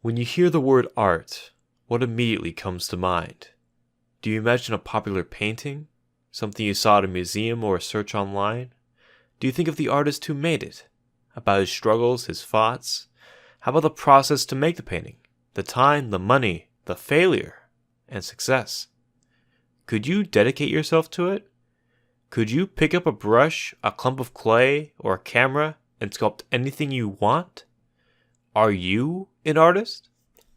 When you hear the word art, what immediately comes to mind? Do you imagine a popular painting? Something you saw at a museum or a search online? Do you think of the artist who made it? About his struggles, his thoughts? How about the process to make the painting? The time, the money, the failure, and success? Could you dedicate yourself to it? Could you pick up a brush, a clump of clay, or a camera and sculpt anything you want? Are you an artist?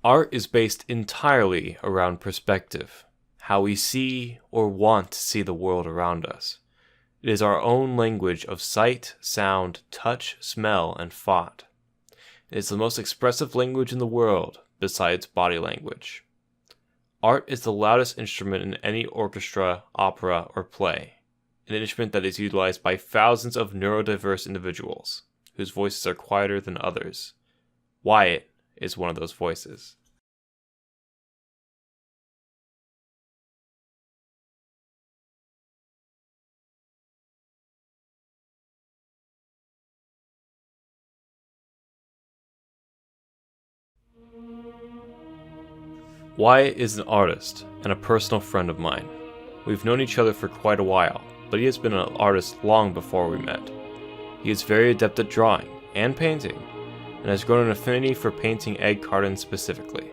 Art is based entirely around perspective, how we see or want to see the world around us. It is our own language of sight, sound, touch, smell, and thought. It is the most expressive language in the world, besides body language. Art is the loudest instrument in any orchestra, opera, or play, an instrument that is utilized by thousands of neurodiverse individuals, whose voices are quieter than others. Wyatt is one of those voices. Wyatt is an artist and a personal friend of mine. We've known each other for quite a while, but he has been an artist long before we met. He is very adept at drawing and painting, and has grown an affinity for painting egg cartons specifically.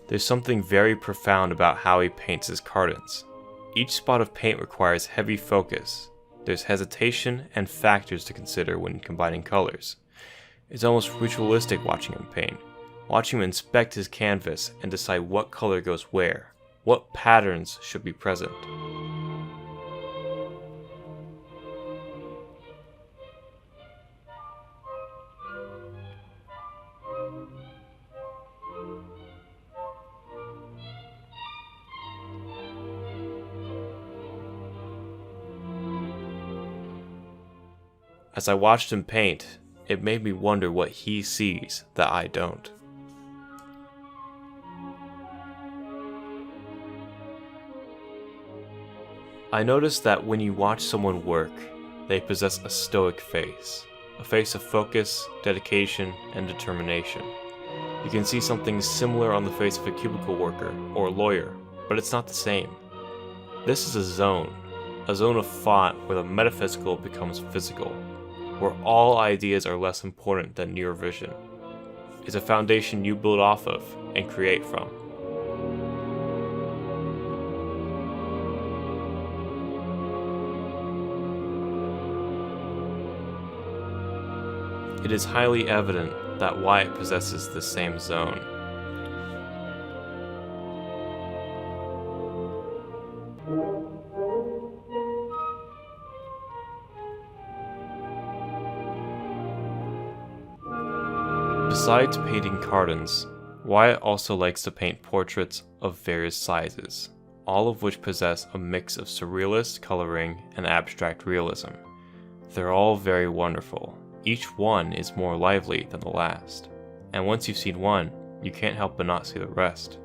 There's something very profound about how he paints his cartons. Each spot of paint requires heavy focus. There's hesitation and factors to consider when combining colors. It's almost ritualistic watching him paint, watching him inspect his canvas and decide what color goes where, what patterns should be present. As I watched him paint, it made me wonder what he sees that I don't. I noticed that when you watch someone work, they possess a stoic face, a face of focus, dedication, and determination. You can see something similar on the face of a cubicle worker or a lawyer, but it's not the same. This is a zone of thought where the metaphysical becomes physical, where all ideas are less important than your vision. It's a foundation you build off of and create from. It is highly evident that Wyatt possesses the same zone. Besides painting cartons, Wyatt also likes to paint portraits of various sizes, all of which possess a mix of surrealist coloring and abstract realism. They're all very wonderful. Each one is more lively than the last, and once you've seen one, you can't help but not see the rest.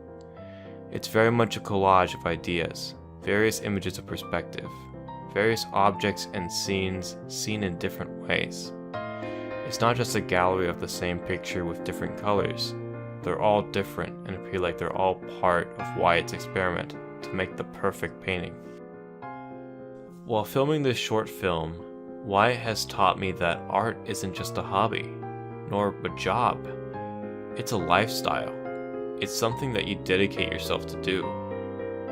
It's very much a collage of ideas, various images of perspective, various objects and scenes seen in different ways. It's not just a gallery of the same picture with different colors. They're all different and appear like they're all part of Wyatt's experiment to make the perfect painting. While filming this short film, Wyatt has taught me that art isn't just a hobby, nor a job. It's a lifestyle. It's something that you dedicate yourself to do.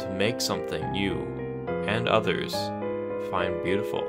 To make something you and others find beautiful.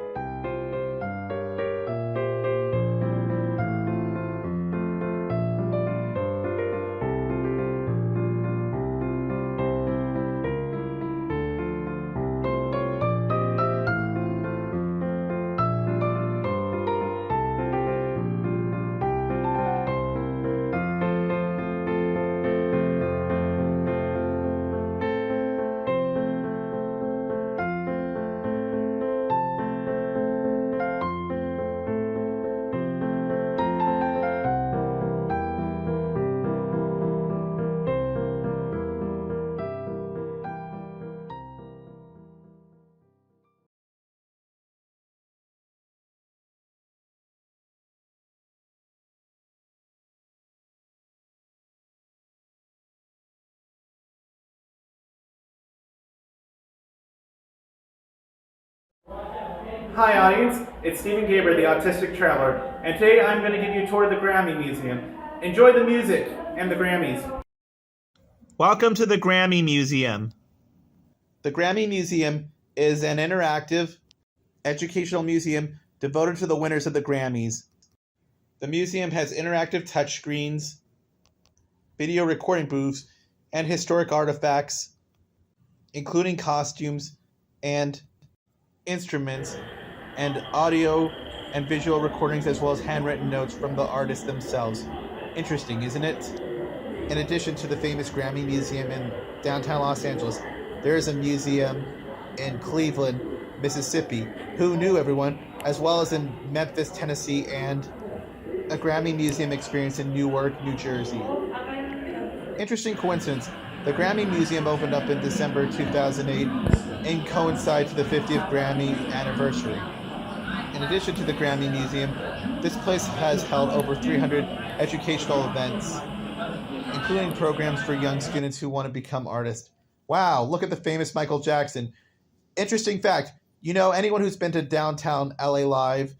Hi audience, it's Gaiber, the Autistic Traveler, and today I'm going to give you a tour of the Grammy Museum. Enjoy the music and the Grammys. Welcome to the Grammy Museum. The Grammy Museum is an interactive, educational museum devoted to the winners of the Grammys. The museum has interactive touchscreens, video recording booths, and historic artifacts, including costumes and instruments, and audio and visual recordings, as well as handwritten notes from the artists themselves. Interesting, isn't it? In addition to the famous Grammy Museum in downtown Los Angeles, there is a museum in Cleveland, Mississippi. Who knew, everyone? As well as in Memphis, Tennessee, and a Grammy Museum experience in Newark, New Jersey. Interesting coincidence. The Grammy Museum opened up in December 2008 and coincides with the 50th Grammy anniversary. In addition to the Grammy Museum, this place has held over 300 educational events, including programs for young students who want to become artists. Wow, look at the famous Michael Jackson. Interesting fact, you know, anyone who's been to downtown LA Live,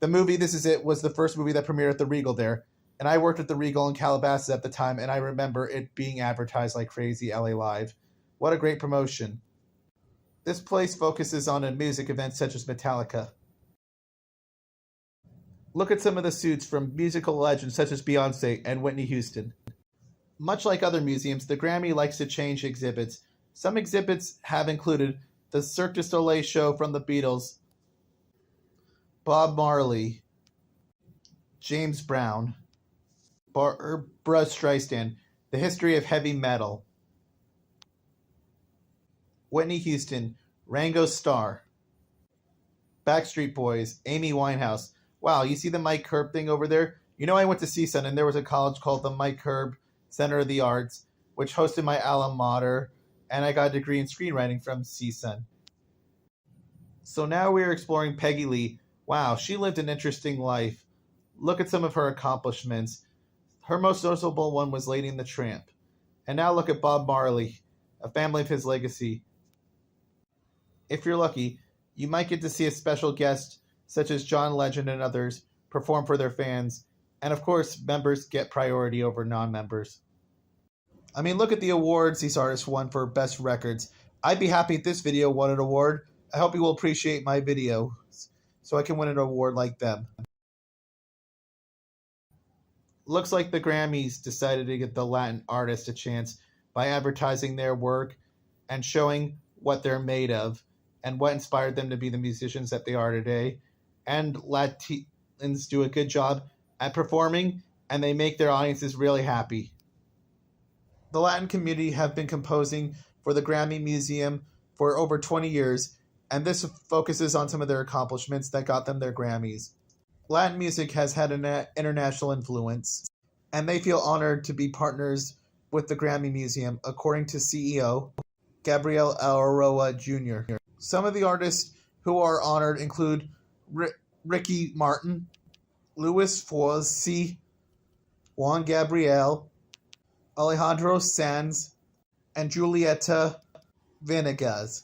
the movie This Is It was the first movie that premiered at the Regal there. And I worked at the Regal in Calabasas at the time, and I remember it being advertised like crazy, LA Live. What a great promotion. This place focuses on music events such as Metallica. Look at some of the suits from musical legends such as Beyonce and Whitney Houston. Much like other museums, the Grammy likes to change exhibits. Some exhibits have included the Cirque du Soleil show from the Beatles, Bob Marley, James Brown, Barbra Streisand, the history of heavy metal, Whitney Houston, Ringo Starr, Backstreet Boys, Amy Winehouse. Wow, you see the Mike Curb thing over there? You know, I went to CSUN, and there was a college called the Mike Curb Center of the Arts, which hosted my alma mater, and I got a degree in screenwriting from CSUN. So now we're exploring Peggy Lee. Wow, she lived an interesting life. Look at some of her accomplishments. Her most notable one was Lady and the Tramp. And now look at Bob Marley, a family of his legacy. If you're lucky, you might get to see a special guest such as John Legend and others perform for their fans. And of course, members get priority over non-members. I mean, look at the awards these artists won for best records. I'd be happy if this video won an award. I hope you will appreciate my videos so I can win an award like them. Looks like the Grammys decided to give the Latin artists a chance by advertising their work and showing what they're made of and what inspired them to be the musicians that they are today. And Latins do a good job at performing, and they make their audiences really happy. The Latin community have been composing for the Grammy Museum for over 20 years, and this focuses on some of their accomplishments that got them their Grammys. Latin music has had an international influence, and they feel honored to be partners with the Grammy Museum, according to CEO Gabriel Aroa Jr. Some of the artists who are honored include Ricky Martin, Luis Fonsi, Juan Gabriel, Alejandro Sanz, and Julieta Venegas.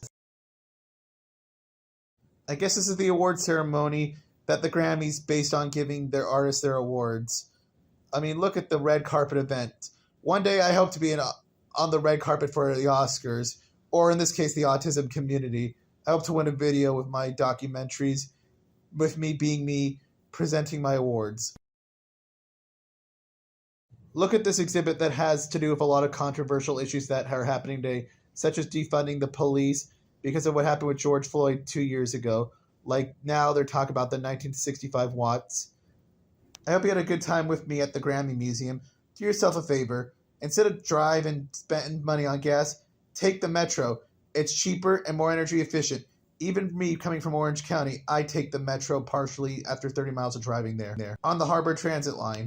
I guess this is the award ceremony that the Grammys based on giving their artists their awards. I mean, look at the red carpet event. One day I hope to be on the red carpet for the Oscars, or in this case, the Autism Community. I hope to win a video with my documentaries, with me being me presenting my awards. Look at this exhibit that has to do with a lot of controversial issues that are happening today, such as defunding the police because of what happened with George Floyd 2 years ago. Like now they're talking about the 1965 Watts. I hope you had a good time with me at the Grammy Museum. Do yourself a favor. Instead of drive and spend money on gas, take the Metro. It's cheaper and more energy efficient. Even me coming from Orange County, I take the Metro partially after 30 miles of driving there. On the Harbor Transit line.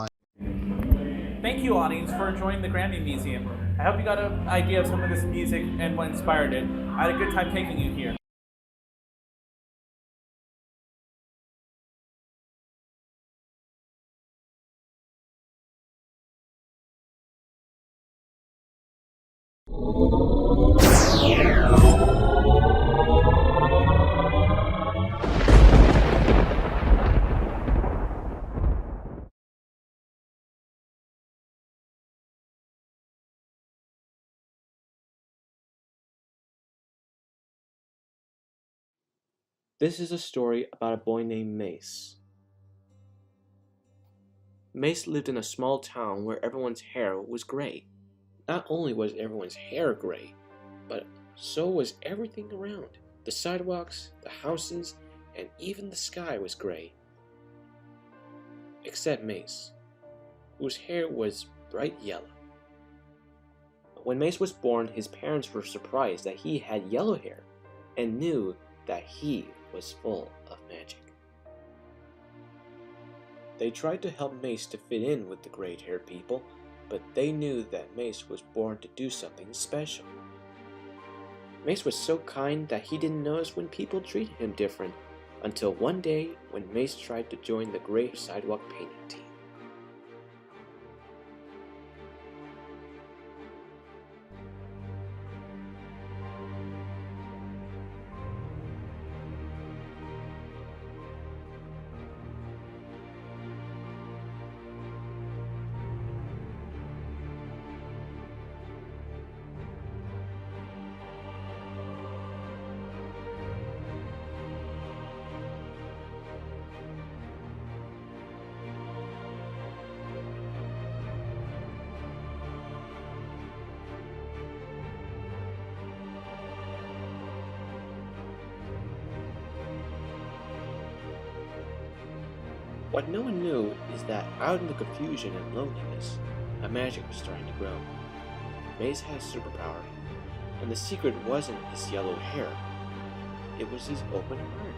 Thank you, audience, for joining the Grammy Museum. I hope you got an idea of some of this music and what inspired it. I had a good time taking you here. This is a story about a boy named Mace. Mace lived in a small town where everyone's hair was gray. Not only was everyone's hair gray, but so was everything around. The sidewalks, the houses, and even the sky was gray. Except Mace, whose hair was bright yellow. When Mace was born, his parents were surprised that he had yellow hair and knew that he was full of magic. They tried to help Mace to fit in with the gray-haired people, but they knew that Mace was born to do something special. Mace was so kind that he didn't notice when people treated him different, until one day when Mace tried to join the gray sidewalk painting team. What no one knew is that out in the confusion and loneliness, a magic was starting to grow. Mace had a superpower, and the secret wasn't his yellow hair, it was his open heart.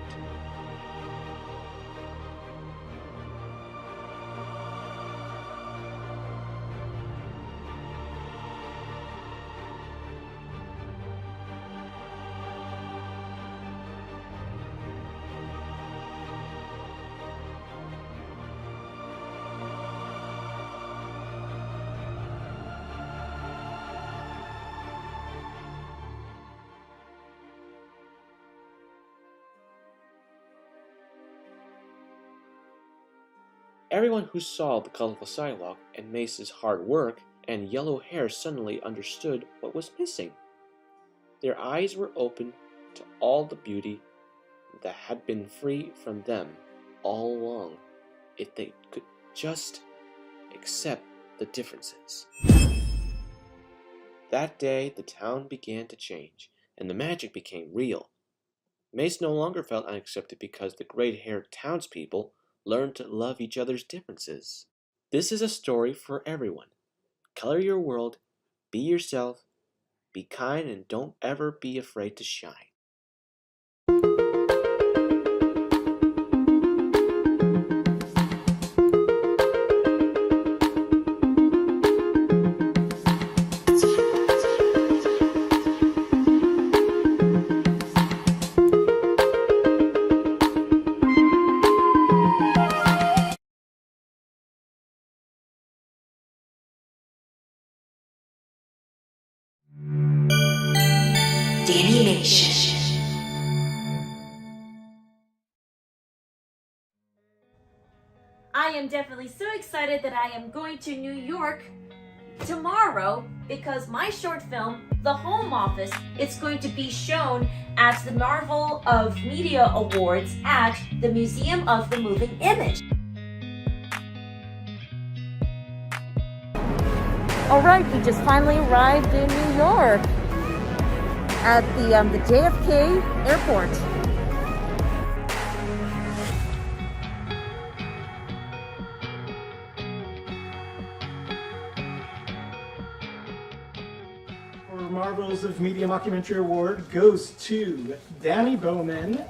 Everyone who saw the colorful sidewalk and Mace's hard work and yellow hair suddenly understood what was missing. Their eyes were open to all the beauty that had been free from them all along, if they could just accept the differences. That day, the town began to change, and the magic became real. Mace no longer felt unaccepted because the gray-haired townspeople learned to love each other's differences. This is a story for everyone. Color your world, be yourself, be kind, and don't ever be afraid to shine. I am definitely so excited that I am going to New York tomorrow, because my short film, The Home Office, is going to be shown at the Marvel of Media Awards at the Museum of the Moving Image. All right, we just finally arrived in New York at the JFK airport. For Marvels of Media Mockumentary Award goes to Dani Bowman.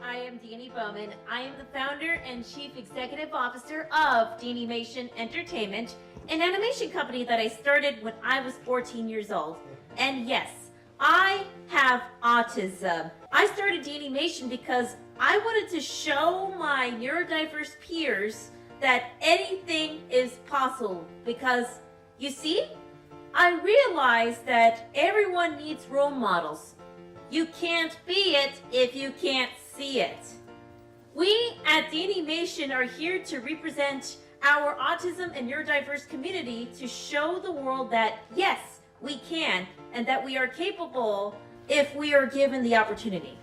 I am Dani Bowman. I am the founder and chief executive officer of Animation Entertainment, an animation company that I started when I was 14 years old. And yes, I have autism. I started Animation because I wanted to show my neurodiverse peers that anything is possible. Because, you see, I realized that everyone needs role models. You can't be it if you can't see it. We at Animation are here to represent our autism and neurodiverse community to show the world that yes, we can, and that we are capable if we are given the opportunity.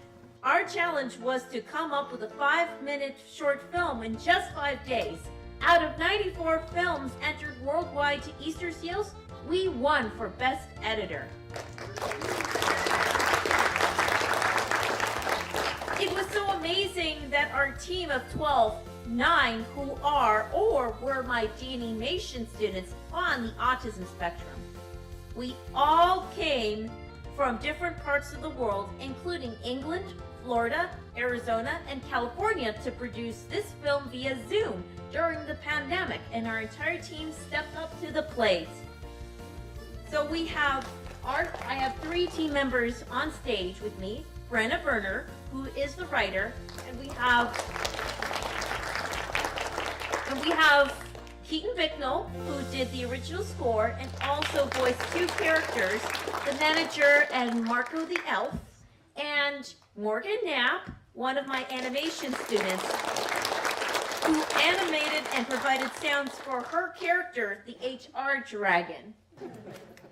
Our challenge was to come up with a 5-minute short film in just 5 days. Out of 94 films entered worldwide to Easter Seals, we won for Best Editor. It was so amazing that our team of 9 who are or were my Animation students on the autism spectrum. We all came from different parts of the world, including England, Florida, Arizona, and California, to produce this film via Zoom during the pandemic, and our entire team stepped up to the plate. So I have 3 team members on stage with me. Brenna Berner, who is the writer, and we have Keaton Bicknell, who did the original score and also voiced 2 characters, the manager and Marco the elf, and Morgan Knapp, one of my animation students, who animated and provided sounds for her character, the HR Dragon.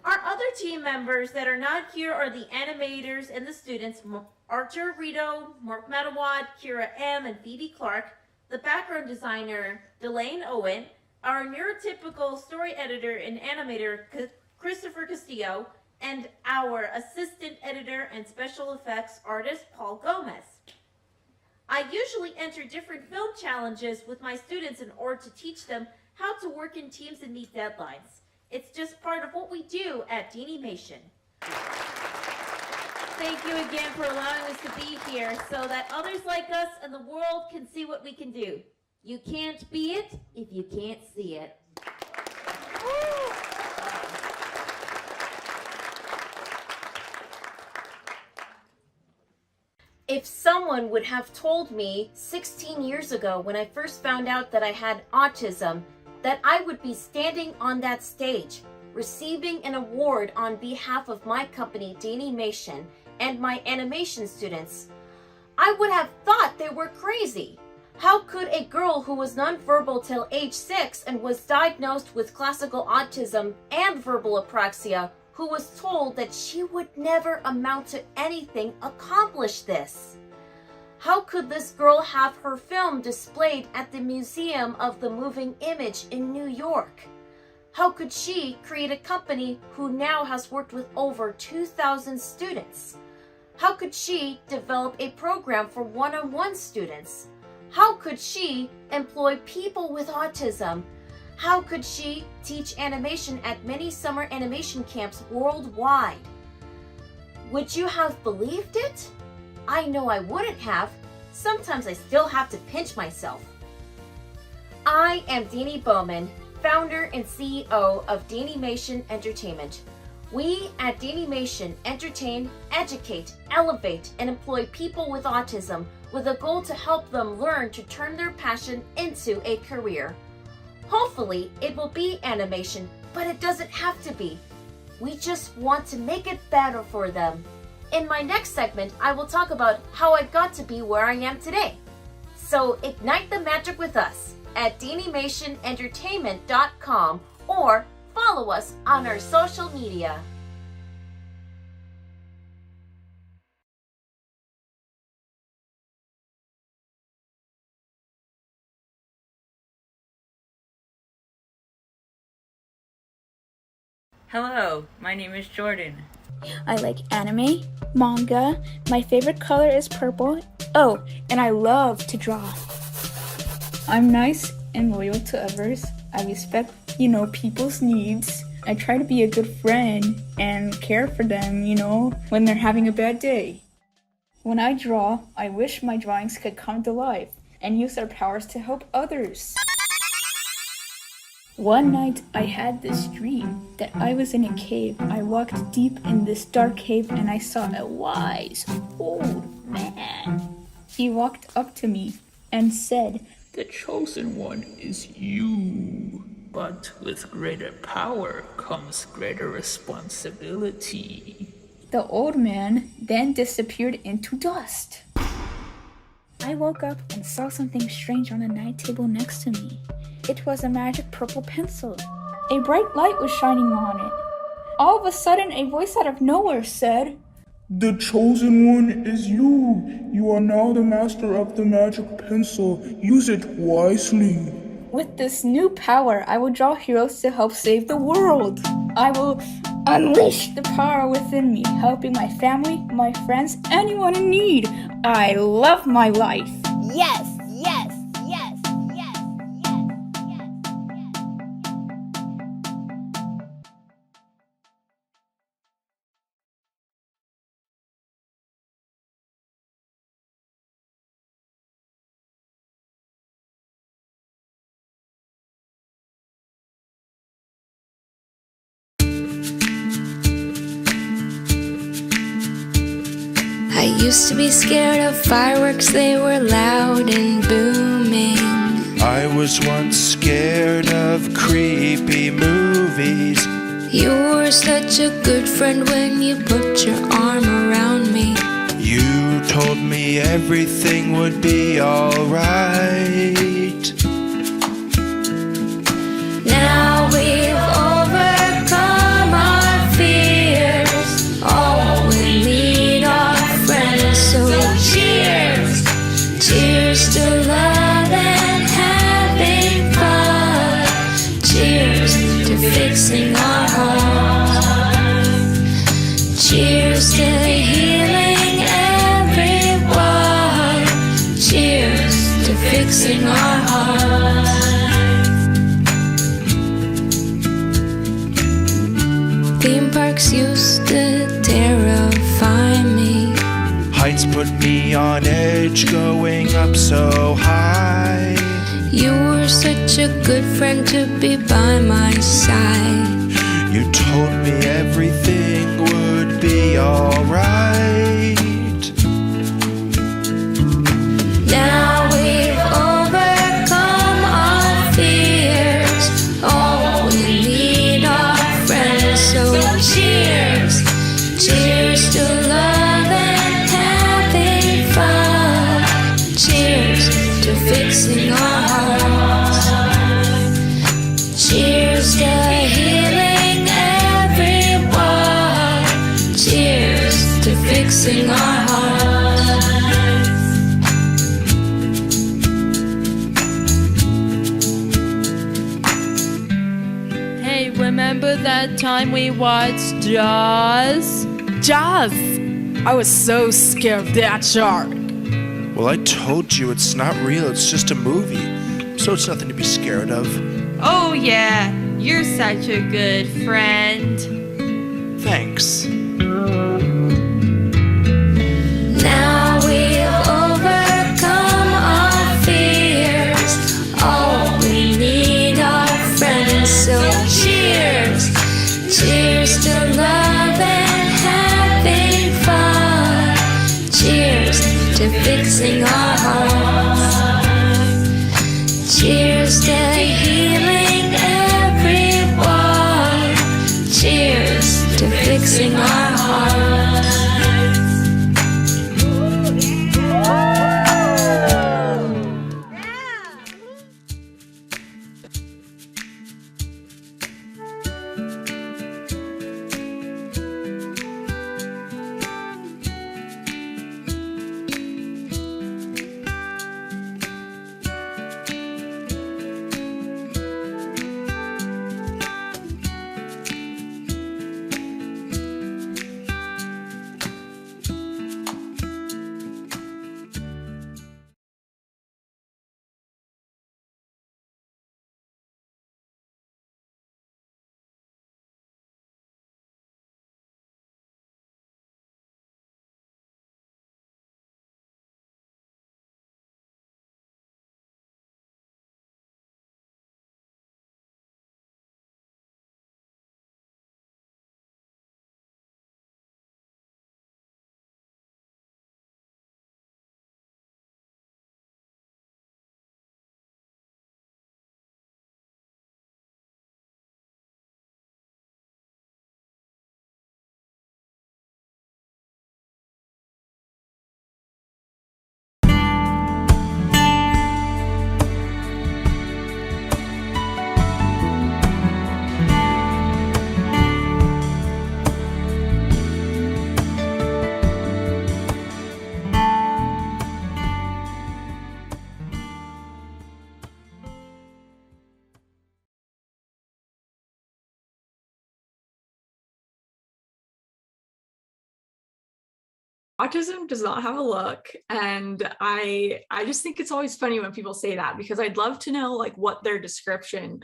Our other team members that are not here are the animators and the students, Archer Rito, Mark Matawad, Kira M, and Phoebe Clark, the background designer, Delane Owen, our neurotypical story editor and animator, Christopher Castillo, and our assistant editor and special effects artist, Paul Gomez. I usually enter different film challenges with my students in order to teach them how to work in teams and meet deadlines. It's just part of what we do at Animation. Thank you again for allowing us to be here so that others like us and the world can see what we can do. You can't be it if you can't see it. If someone would have told me 16 years ago when I first found out that I had autism, that I would be standing on that stage, receiving an award on behalf of my company, Animation, and my animation students, I would have thought they were crazy. How could a girl who was nonverbal till age 6 and was diagnosed with classical autism and verbal apraxia, who was told that she would never amount to anything, accomplish this? How could this girl have her film displayed at the Museum of the Moving Image in New York? How could she create a company who now has worked with over 2,000 students? How could she develop a program for one-on-one students? How could she employ people with autism? How could she teach animation at many summer animation camps worldwide? Would you have believed it? I know I wouldn't have. Sometimes I still have to pinch myself. I am Dani Bowman, founder and CEO of Animation Entertainment. We at Animation entertain, educate, elevate, and employ people with autism with a goal to help them learn to turn their passion into a career. Hopefully, it will be animation, but it doesn't have to be. We just want to make it better for them. In my next segment, I will talk about how I got to be where I am today. So ignite the magic with us at DanimationEntertainment.com or follow us on our social media. Hello, my name is Jordan. I like anime, manga, my favorite color is purple. Oh, and I love to draw. I'm nice and loyal to others. I respect, people's needs. I try to be a good friend and care for them, when they're having a bad day. When I draw, I wish my drawings could come to life and use their powers to help others. One night, I had this dream that I was in a cave. I walked deep in this dark cave and I saw a wise old man. He walked up to me and said, "The chosen one is you, but with greater power comes greater responsibility." The old man then disappeared into dust. I woke up and saw something strange on the night table next to me. It was a magic purple pencil. A bright light was shining on it. All of a sudden, a voice out of nowhere said, "The chosen one is you. You are now the master of the magic pencil. Use it wisely." "With this new power, I will draw heroes to help save the world. I will unleash the power within me, helping my family, my friends, anyone in need. I love my life." Yes, yes, yes, yes, yes, yes, yes. I used to be scared of fireworks, they were loud and booming. I was once scared of creepy movies. You were such a good friend when you put your arm around me. You told me everything would be alright. Now we've overcome our fears. All we need are friends, so cheers. Cheers to love and having fun. Cheers to fixing our hearts. Cheers to healing everyone. Cheers to fixing our hearts. Theme parks used to terrify me. Heights put me on edge, going up so high. You were such a good friend to be by my side. You told me everything would be alright. Now we've overcome our fears. All we need are friends, so cheers. Cheers to love and having fun. Cheers to fixing our hearts. Cheers to healing everyone. Cheers to fixing our hearts. Hey, remember that time we watched Jaws? Jaws! I was so scared of that shark. Well, I told you it's not real, it's just a movie. So it's nothing to be scared of. Oh yeah, you're such a good friend. Thanks. Now we've overcome our fears. All we need are friends, so cheers. Cheers to love and having fun. Cheers to fixing our hearts. Cheers to healing everyone. Cheers to fixing our hearts. Autism does not have a look, and I just think it's always funny when people say that, because I'd love to know like what their description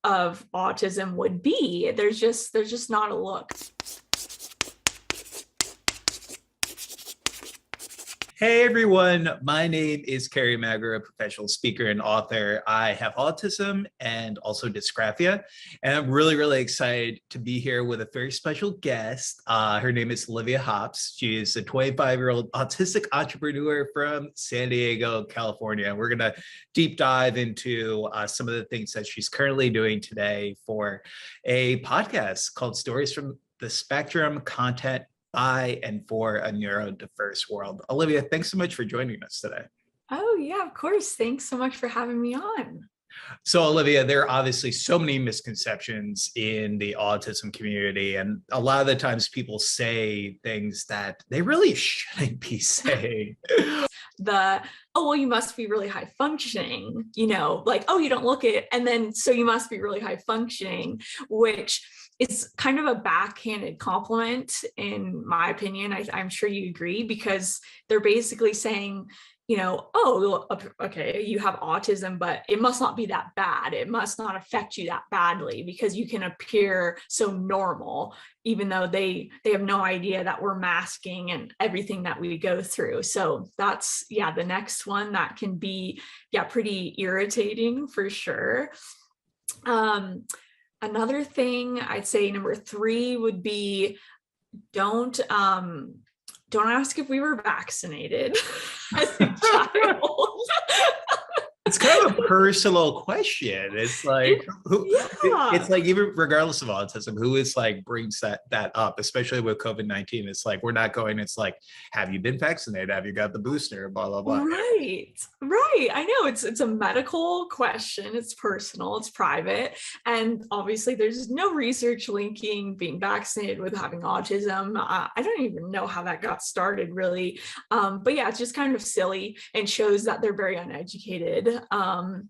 of autism would be. There's just not a look. Hey everyone, my name is Carrie Magger, a professional speaker and author. I have autism and also dysgraphia, and I'm really excited to be here with a very special guest. Her name is Olivia Hops. She is a 25-year-old autistic entrepreneur from San Diego, California. We're gonna deep dive into some of the things that she's currently doing today for a podcast called Stories from the Spectrum, content by and for a neurodiverse world. Olivia, thanks so much for joining us today. Oh yeah, of course. Thanks so much for having me on. So Olivia, there are obviously so many misconceptions in the autism community, and a lot of the times people say things that they really shouldn't be saying. Oh, well, you must be really high functioning, like, oh, you don't look it, and then so you must be really high functioning, which is kind of a backhanded compliment in my opinion. I'm sure you agree, because they're basically saying, oh, okay, you have autism, but it must not be that bad. It must not affect you that badly, because you can appear so normal, even though they have no idea that we're masking and everything that we go through. So that's, the next one that can be, pretty irritating for sure. Another thing I'd say, number 3 would be, don't ask if we were vaccinated as a child. It's kind of a personal question. It's like, it's like, even regardless of autism, who is like brings that up, especially with COVID-19. It's like, we're not going, it's like, have you been vaccinated? Have you got the booster? Blah, blah, blah. Right. I know it's a medical question. It's personal, it's private. And obviously there's no research linking being vaccinated with having autism. I don't even know how that got started really. But yeah, it's just kind of silly and shows that they're very uneducated. And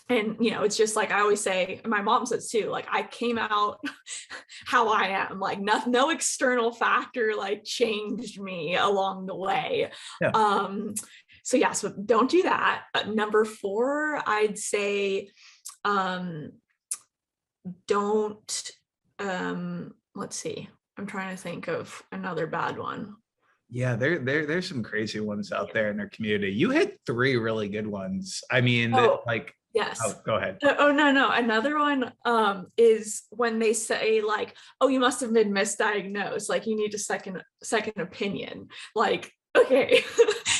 it's just like I always say, and my mom says too, like I came out how I am, like no external factor like changed me along the way. So don't do that. Number 4, I'd say don't let's see, I'm trying to think of another bad one. Yeah, there's some crazy ones out there in their community. You hit 3 really good ones. I mean, yes. Oh, go ahead. Oh, no. Another one is when they say like, oh, you must have been misdiagnosed. Like you need a second opinion. Like, okay,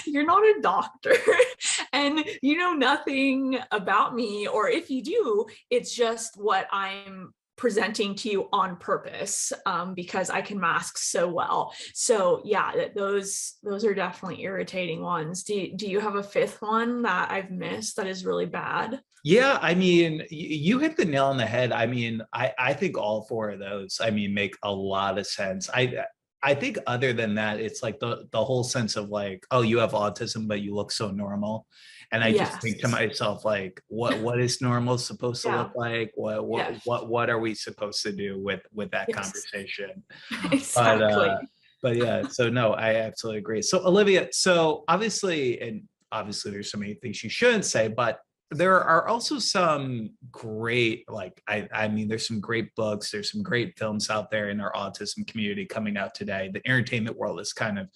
you're not a doctor and you know nothing about me. Or if you do, it's just what I'm presenting to you on purpose, because I can mask so well. So yeah, those are definitely irritating ones. Do you have a 5th one that I've missed that is really bad? Yeah, I mean, you hit the nail on the head. I mean, I think all 4 of those, I mean, make a lot of sense. I think other than that, it's like the whole sense of like, oh, you have autism, but you look so normal. And I just think to myself, like, what is normal supposed to look like? What are we supposed to do with that conversation? Exactly. But yeah, so no, I absolutely agree. So Olivia, so obviously there's so many things you shouldn't say, but there are also some great, like, I mean, there's some great books, there's some great films out there in our autism community coming out today. The entertainment world is kind of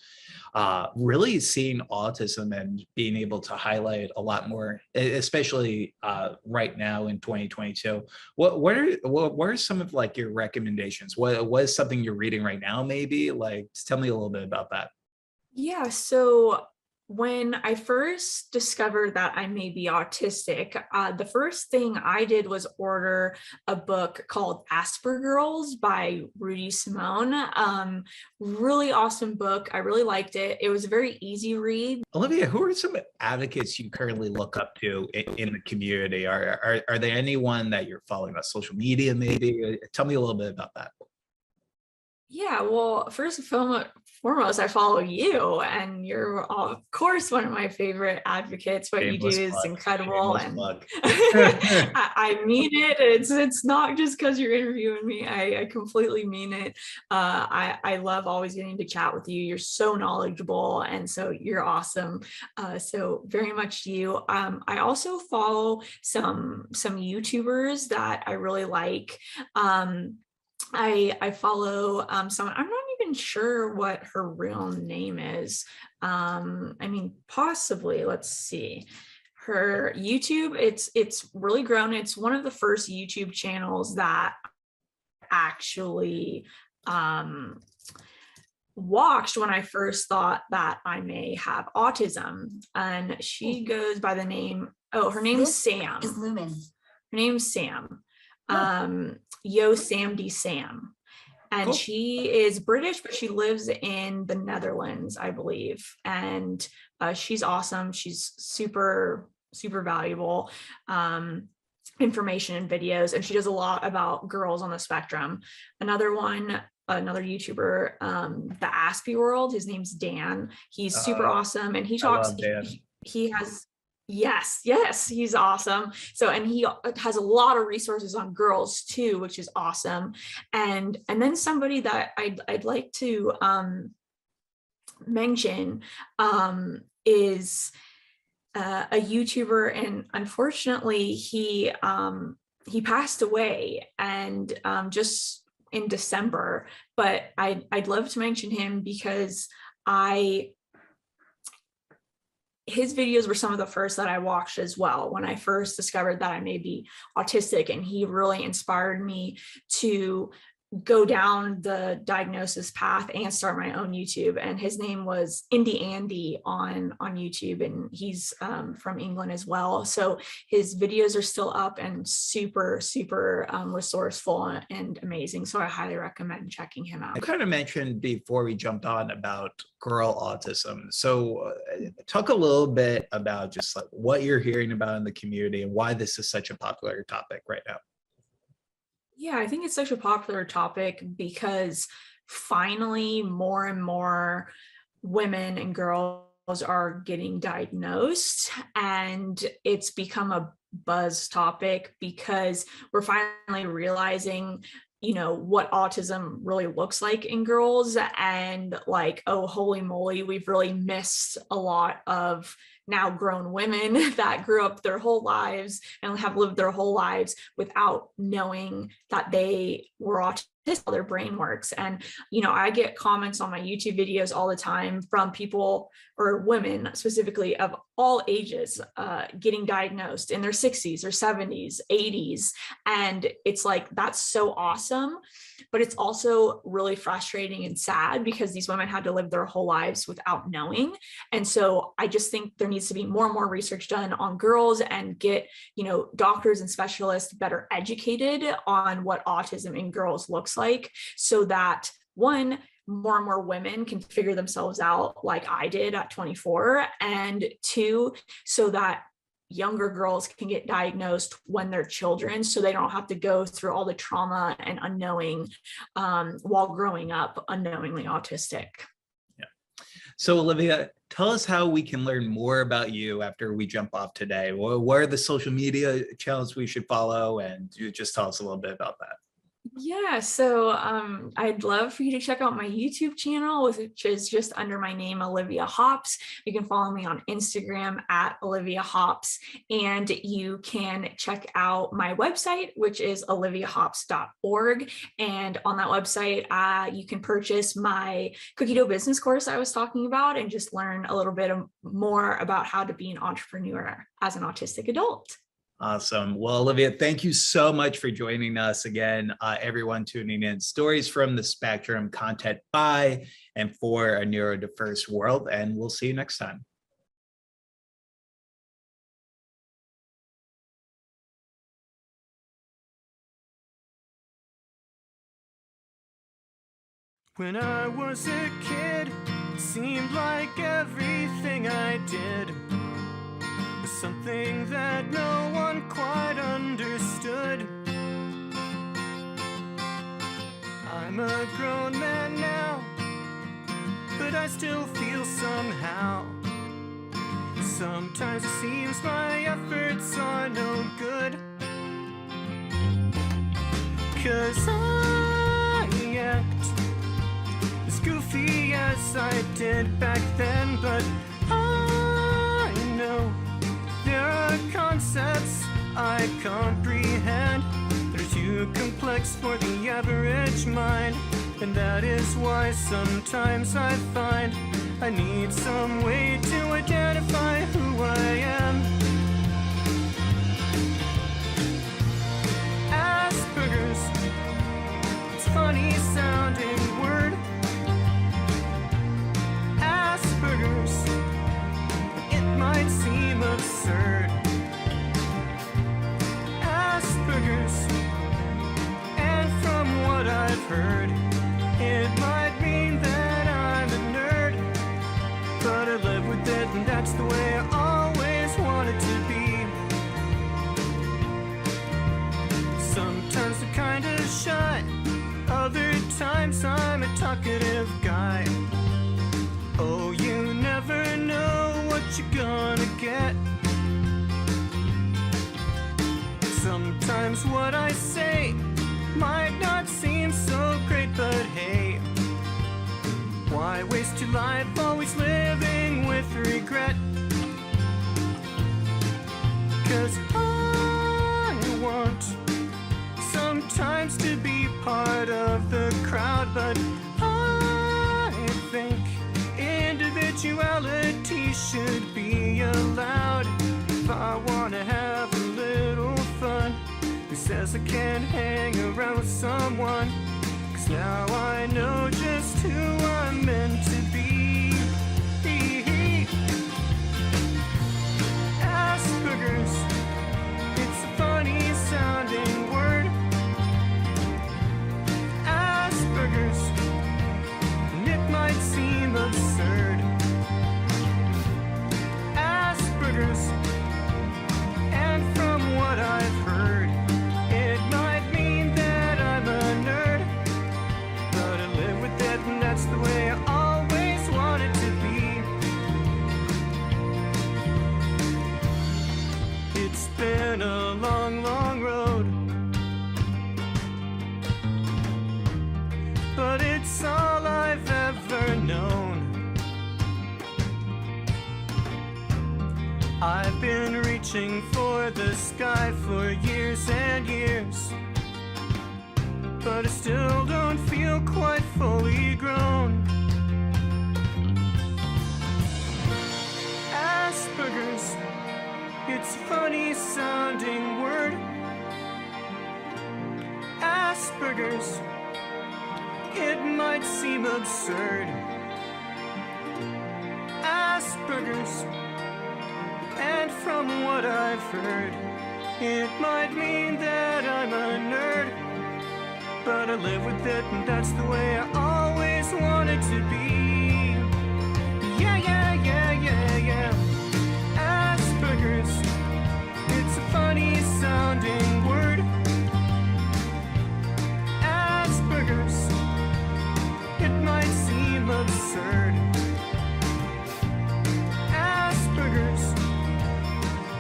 really seeing autism and being able to highlight it a lot more, especially right now in 2022. What are some of like your recommendations? What is something you're reading right now? Maybe like, tell me a little bit about that. Yeah. So when I first discovered that I may be autistic, the first thing I did was order a book called Aspergirls by Rudy Simone. Really awesome book. I really liked it. It was a very easy read. Olivia, who are some advocates you currently look up to in the community? Are there anyone that you're following on social media maybe? Tell me a little bit about that. Yeah, well, first foremost, I follow you, and you're of course one of my favorite advocates. What you do is incredible, and I mean it. It's not just because you're interviewing me. I completely mean it. I love always getting to chat with you. You're so knowledgeable, and so you're awesome. So very much you. I also follow some YouTubers that I really like. I follow someone, I'm not even sure what her real name is. I mean, possibly, let's see. Her YouTube, it's really grown. It's one of the first YouTube channels that actually watched when I first thought that I may have autism. And she goes by the name, her name's Sam. Is Lumen. Her name's Sam. Yo Samdy Sam. And Cool. She is British, but she lives in the Netherlands, I believe. And she's awesome. She's super, super valuable information and videos. And she does a lot about girls on the spectrum. Another YouTuber, the Aspie World, his name's Dan. He's super awesome. And he talks, he has, yes, he's awesome. So, and he has a lot of resources on girls too, which is awesome. And then somebody that I'd like to mention is a YouTuber, and unfortunately he passed away, and just in December. But I'd love to mention him because his videos were some of the first that I watched as well when I first discovered that I may be autistic, and he really inspired me to go down the diagnosis path and start my own YouTube. And his name was Indie Andy on YouTube, and he's from England as well. So his videos are still up and super, super resourceful and amazing. So I highly recommend checking him out. I kind of mentioned before we jumped on about girl autism. So talk a little bit about just like what you're hearing about in the community and why this is such a popular topic right now. Yeah, I think it's such a popular topic because finally more and more women and girls are getting diagnosed, and it's become a buzz topic because we're finally realizing, you know, what autism really looks like in girls, and like, oh, holy moly, we've really missed a lot of now grown women that grew up their whole lives and have lived their whole lives without knowing that they were autistic, how their brain works. And, you know, I get comments on my YouTube videos all the time from people, or women specifically, of all ages, getting diagnosed in their 60s or 70s, 80s. And it's like, that's so awesome. But it's also really frustrating and sad because these women had to live their whole lives without knowing. And so I just think there needs to be more and more research done on girls, and get, you know, doctors and specialists better educated on what autism in girls looks like, so that one, more and more women can figure themselves out like I did at 24, and two, so that younger girls can get diagnosed when they're children, so they don't have to go through all the trauma and unknowing while growing up unknowingly autistic. Yeah. So Olivia, tell us how we can learn more about you after we jump off today. What are the social media channels we should follow? And you just tell us a little bit about that. Yeah, so I'd love for you to check out my YouTube channel, which is just under my name, Olivia Hops. You can follow me on Instagram at Olivia Hops, and you can check out my website, which is oliviahops.org. And on that website, you can purchase my cookie dough business course I was talking about, and just learn a little bit more about how to be an entrepreneur as an autistic adult. Awesome. Well, Olivia, thank you so much for joining us again. Everyone tuning in, stories from the spectrum, content by and for a neurodiverse world, and we'll see you next time. When I was a kid, it seemed like everything I did was something that no one quite understood. I'm a grown man now, I still feel somehow. Sometimes it seems my efforts are no good, 'cause I act as goofy as I did back then. But I know there are concepts I comprehend that are too complex for the average mind. And that is why sometimes I find I need some way to identify who I am. Asperger's, it's a funny sounding word. Asperger's, it might seem absurd. Asperger's, and from what I've heard, it might mean that I'm a nerd, but I live with it, and that's the way I always wanted to be. Sometimes I'm kinda shy, other times I'm a talkative guy. Oh, you never know what you're gonna get. Sometimes what I say might not seem so great, but hey, why waste your life always living with regret? 'Cause I want sometimes to be part of the crowd, but I think individuality should be allowed. If I wanna have a little fun, who says I can't hang around with someone? 'Cause now I know just who I'm meant to be. Asperger's, it's a funny sounding word. Asperger's, and it might seem absurd. Asperger's, and from what I've heard, it might mean that I'm a nerd, but I live with it, and that's the way I always wanted to be. It's been a long, long road, but it's all I've ever known. I've been reaching for the sky for years and years, but I still don't feel quite fully grown. Asperger's, it's a funny sounding word. Asperger's, it might seem absurd. Asperger's, and from what I've heard, it might mean that I'm a nerd, but I live with it, and that's the way I always wanted to be. Yeah, yeah, yeah, yeah, yeah. Asperger's, it's a funny sounding word. Asperger's, it might seem absurd. Asperger's,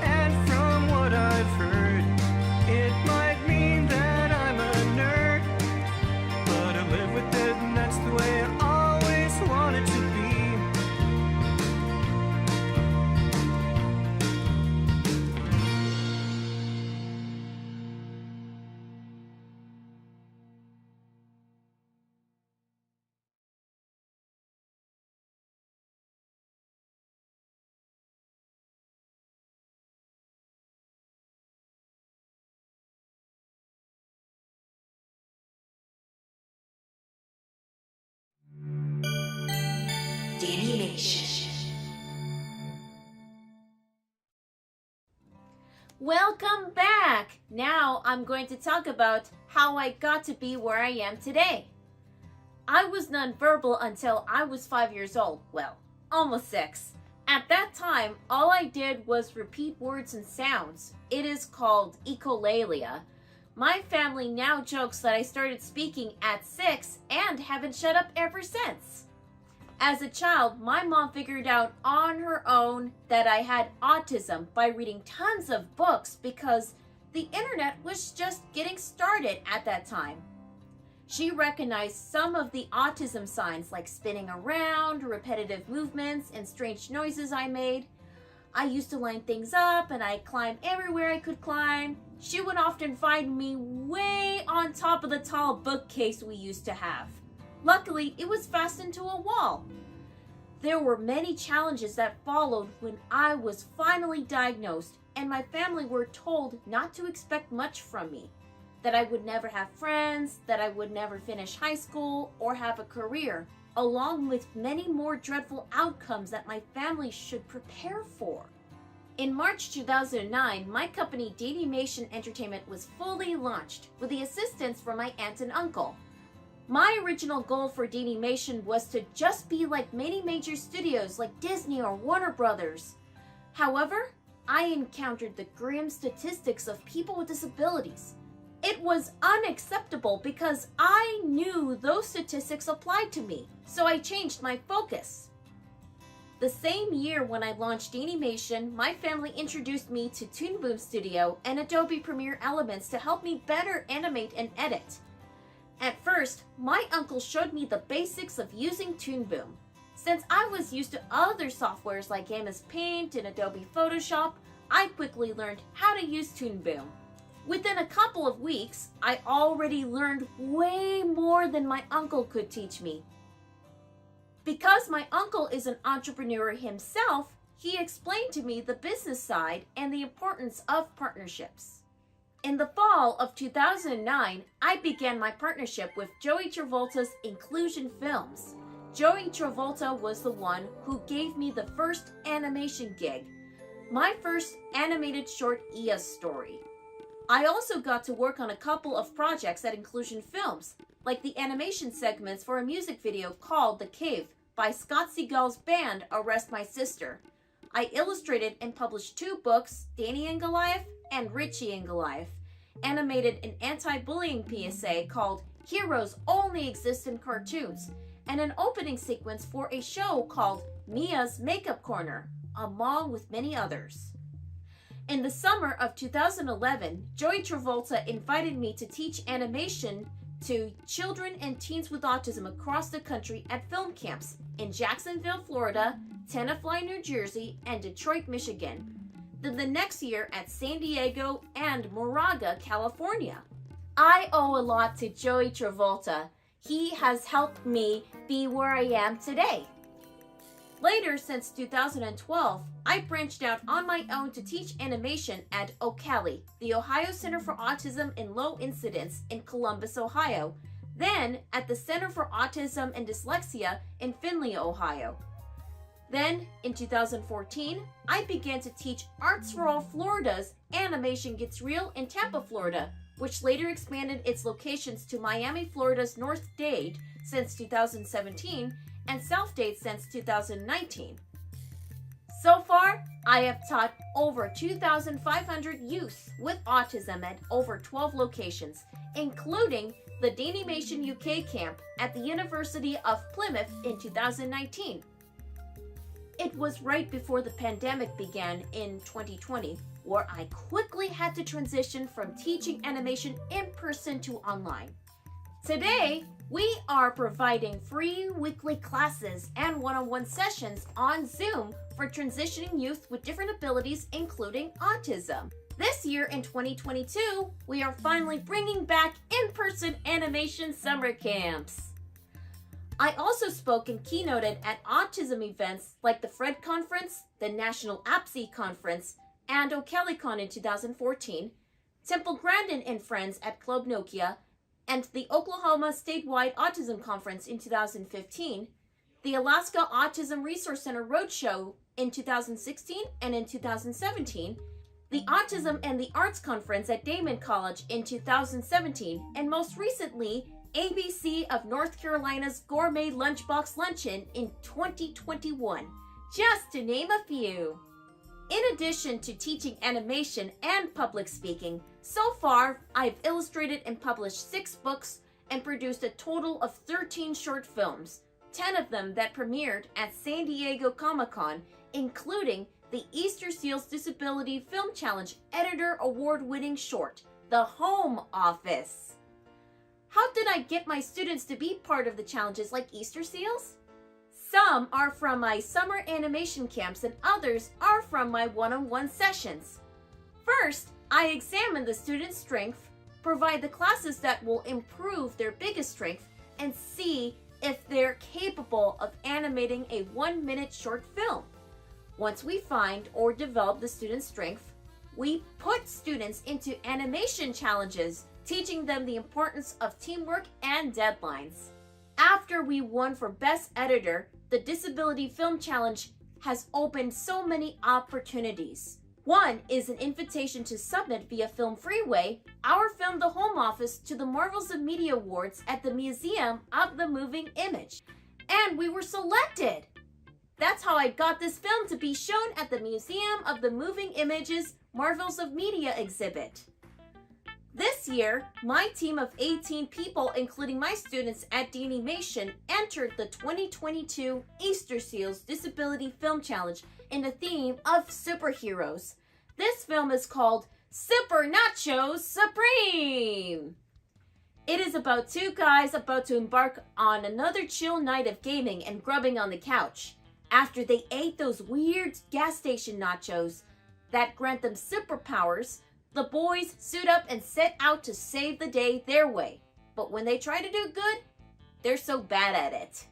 and from what I've heard, it might mean that I'm a nerd, but I live with it, and that's the way I always wanted to be. Welcome back! Now I'm going to talk about how I got to be where I am today. I was nonverbal until I was 5 years old. Well, almost 6. At that time, all I did was repeat words and sounds. It is called echolalia. My family now jokes that I started speaking at 6 and haven't shut up ever since. As a child, my mom figured out on her own that I had autism by reading tons of books because the internet was just getting started at that time. She recognized some of the autism signs like spinning around, repetitive movements, and strange noises I made. I used to line things up and I climbed everywhere I could climb. She would often find me way on top of the tall bookcase we used to have. Luckily, it was fastened to a wall. There were many challenges that followed when I was finally diagnosed, and my family were told not to expect much from me. That I would never have friends, that I would never finish high school or have a career, along with many more dreadful outcomes that my family should prepare for. In March 2009, my company Danimation Entertainment was fully launched with the assistance from my aunt and uncle. My original goal for Danimation was to just be like many major studios like Disney or Warner Brothers. However, I encountered the grim statistics of people with disabilities. It was unacceptable because I knew those statistics applied to me, so I changed my focus. The same year when I launched Danimation, my family introduced me to Toon Boom Studio and Adobe Premiere Elements to help me better animate and edit. At first, my uncle showed me the basics of using Toon Boom. Since I was used to other softwares like MS Paint and Adobe Photoshop, I quickly learned how to use Toon Boom. Within a couple of weeks, I already learned way more than my uncle could teach me. Because my uncle is an entrepreneur himself, he explained to me the business side and the importance of partnerships. In the fall of 2009, I began my partnership with Joey Travolta's Inclusion Films. Joey Travolta was the one who gave me the first animation gig, my first animated short Ia story. I also got to work on a couple of projects at Inclusion Films, like the animation segments for a music video called The Cave by Scott Seagal's band Arrest My Sister. I illustrated and published 2 books, Dani and Goliath and Richie and Goliath, animated an anti-bullying PSA called Heroes Only Exist in Cartoons, and an opening sequence for a show called Mia's Makeup Corner, along with many others. In the summer of 2011, Joey Travolta invited me to teach animation to children and teens with autism across the country at film camps in Jacksonville, Florida, Tenafly, New Jersey, and Detroit, Michigan. Then the next year at San Diego and Moraga, California. I owe a lot to Joey Travolta. He has helped me be where I am today. Later, since 2012, I branched out on my own to teach animation at OCALI, the Ohio Center for Autism and Low Incidence in Columbus, Ohio, then at the Center for Autism and Dyslexia in Findlay, Ohio. Then, in 2014, I began to teach Arts for All Florida's Animation Gets Real in Tampa, Florida, which later expanded its locations to Miami, Florida's North Dade since 2017, and South Dade since 2019. So far, I have taught over 2,500 youth with autism at over 12 locations, including the Danimation UK camp at the University of Plymouth in 2019. It was right before the pandemic began in 2020, where I quickly had to transition from teaching animation in person to online. Today, we are providing free weekly classes and one-on-one sessions on Zoom for transitioning youth with different abilities, including autism. This year in 2022, we are finally bringing back in-person animation summer camps. I also spoke and keynoted at autism events like the Fred Conference, the National APSI Conference, and OCALICon in 2014, Temple Grandin and Friends at Club Nokia, and the Oklahoma Statewide Autism Conference in 2015, the Alaska Autism Resource Center Roadshow in 2016 and in 2017, the Autism and the Arts Conference at Damon College in 2017, and most recently, ABC of North Carolina's Gourmet Lunchbox Luncheon in 2021, just to name a few. In addition to teaching animation and public speaking, so far I've illustrated and published 6 books and produced a total of 13 short films, 10 of them that premiered at San Diego Comic-Con, including the Easter Seals Disability Film Challenge Editor Award-winning short, The Home Office. How did I get my students to be part of the challenges like Easter Seals? Some are from my summer animation camps and others are from my one-on-one sessions. First, I examine the students' strength, provide the classes that will improve their biggest strength, and see if they're capable of animating a 1-minute short film. Once we find or develop the student's strength, we put students into animation challenges, teaching them the importance of teamwork and deadlines. After we won for Best Editor, the Disability Film Challenge has opened so many opportunities. One is an invitation to submit via Film Freeway our film The Home Office to the Marvels of Media Awards at the Museum of the Moving Image. And we were selected! That's how I got this film to be shown at the Museum of the Moving Image's Marvels of Media exhibit. This year, my team of 18 people, including my students at Animation, entered the 2022 Easter Seals Disability Film Challenge in the theme of superheroes. This film is called Super Nachos Supreme! It is about two guys about to embark on another chill night of gaming and grubbing on the couch. After they ate those weird gas station nachos that grant them superpowers, the boys suit up and set out to save the day their way. But when they try to do good, they're so bad at it.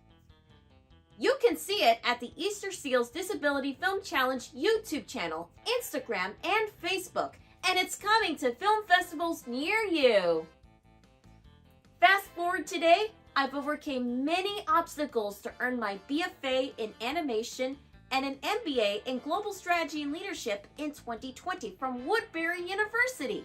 You can see it at the Easter Seals Disability Film Challenge YouTube channel, Instagram, and Facebook, and it's coming to film festivals near you. Fast forward today, I've overcame many obstacles to earn my BFA in animation and an MBA in Global Strategy and Leadership in 2020 from Woodbury University.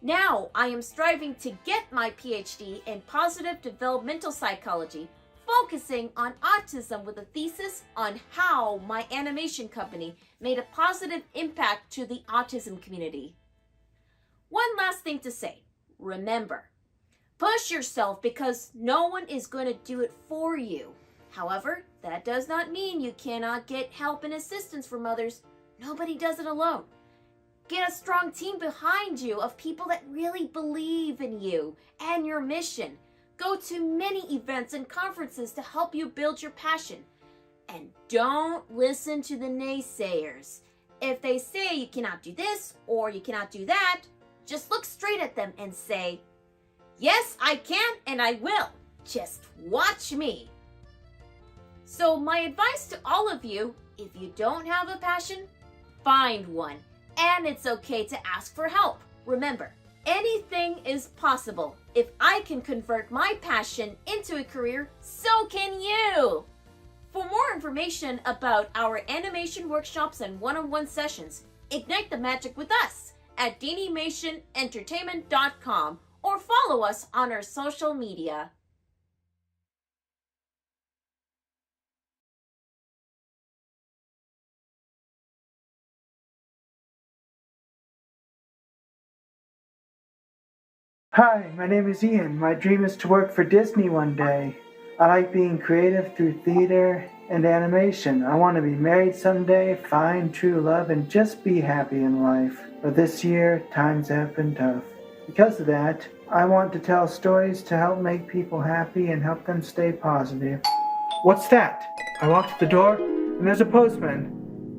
Now I am striving to get my PhD in Positive Developmental Psychology, focusing on autism with a thesis on how my animation company made a positive impact to the autism community. One last thing to say. Remember, push yourself because no one is going to do it for you. However, that does not mean you cannot get help and assistance from others. Nobody does it alone. Get a strong team behind you of people that really believe in you and your mission. Go to many events and conferences to help you build your passion. And don't listen to the naysayers. If they say you cannot do this or you cannot do that, just look straight at them and say, "Yes, I can and I will. Just watch me." So my advice to all of you, if you don't have a passion, find one. And it's okay to ask for help. Remember, anything is possible. If I can convert my passion into a career, so can you. For more information about our animation workshops and one-on-one sessions, ignite the magic with us at DanimationEntertainment.com or follow us on our social media. Hi, my name is Ian. My dream is to work for Disney one day. I like being creative through theater and animation. I want to be married someday, find true love, and just be happy in life. But this year, times have been tough. Because of that, I want to tell stories to help make people happy and help them stay positive. What's that? I walk to the door, and there's a postman.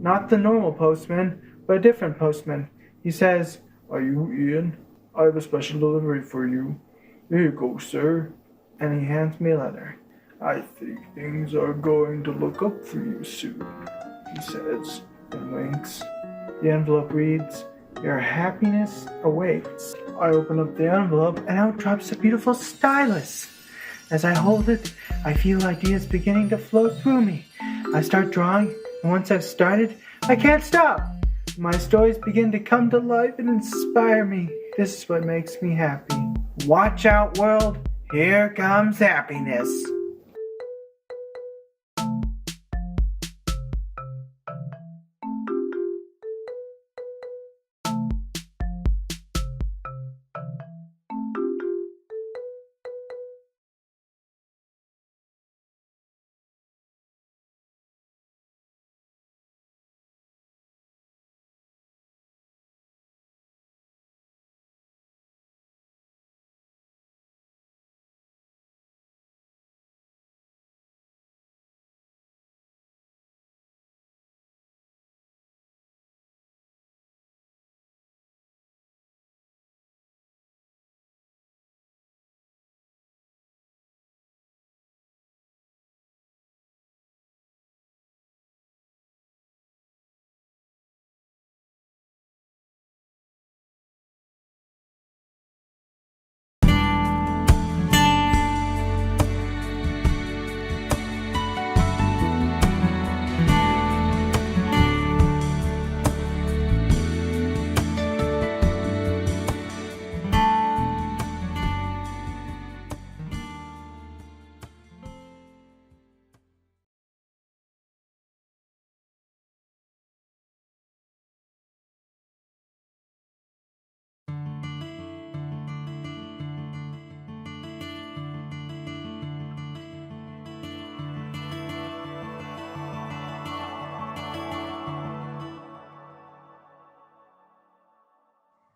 Not the normal postman, but a different postman. He says, "Are you Ian? I have a special delivery for you. Here you go, sir." And he hands me a letter. "I think things are going to look up for you soon," he says, and winks. The envelope reads, "Your happiness awaits." I open up the envelope and out drops a beautiful stylus. As I hold it, I feel ideas beginning to flow through me. I start drawing, and once I've started, I can't stop. My stories begin to come to life and inspire me. This is what makes me happy. Watch out, world. Here comes happiness.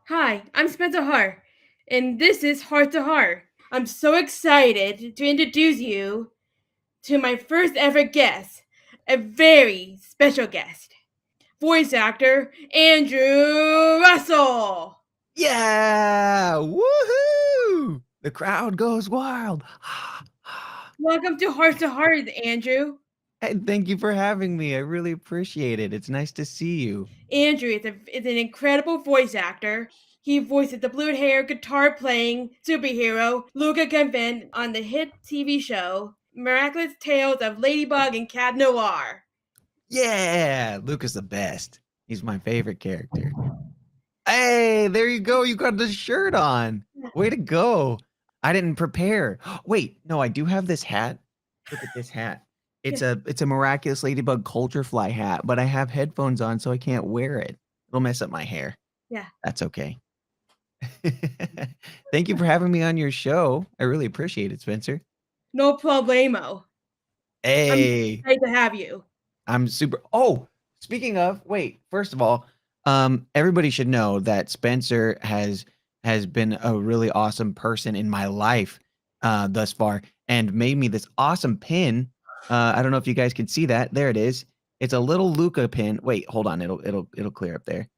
Hi, I'm Spencer Hart, and this is Heart to Heart. I'm so excited to introduce you to my first ever guest, a very special guest, voice actor Andrew Russell. Yeah! Woohoo! The crowd goes wild. Welcome to Heart, Andrew. Hey, thank you for having me. I really appreciate it. It's nice to see you. Andrew is an incredible voice actor. He voices the blue-haired, guitar-playing superhero Luca Convent on the hit TV show Miraculous Tales of Ladybug and Cat Noir. Yeah! Luca's the best. He's my favorite character. Hey, there you go. You got the shirt on. Way to go. I didn't prepare. Wait, no, I do have this hat. Look at this hat. It's a miraculous ladybug culture fly hat, but I have headphones on, so I can't wear it. It'll mess up my hair. Yeah. That's okay. Thank you for having me on your show. I really appreciate it, Spencer. No problemo. Hey. I'm excited to have you. I'm super. Oh, speaking of, wait, first of all, everybody should know that Spencer has been a really awesome person in my life thus far and made me this awesome pin. I don't know if you guys can see that. There it is. It's a little Luca pin. Wait, hold on. It'll clear up there.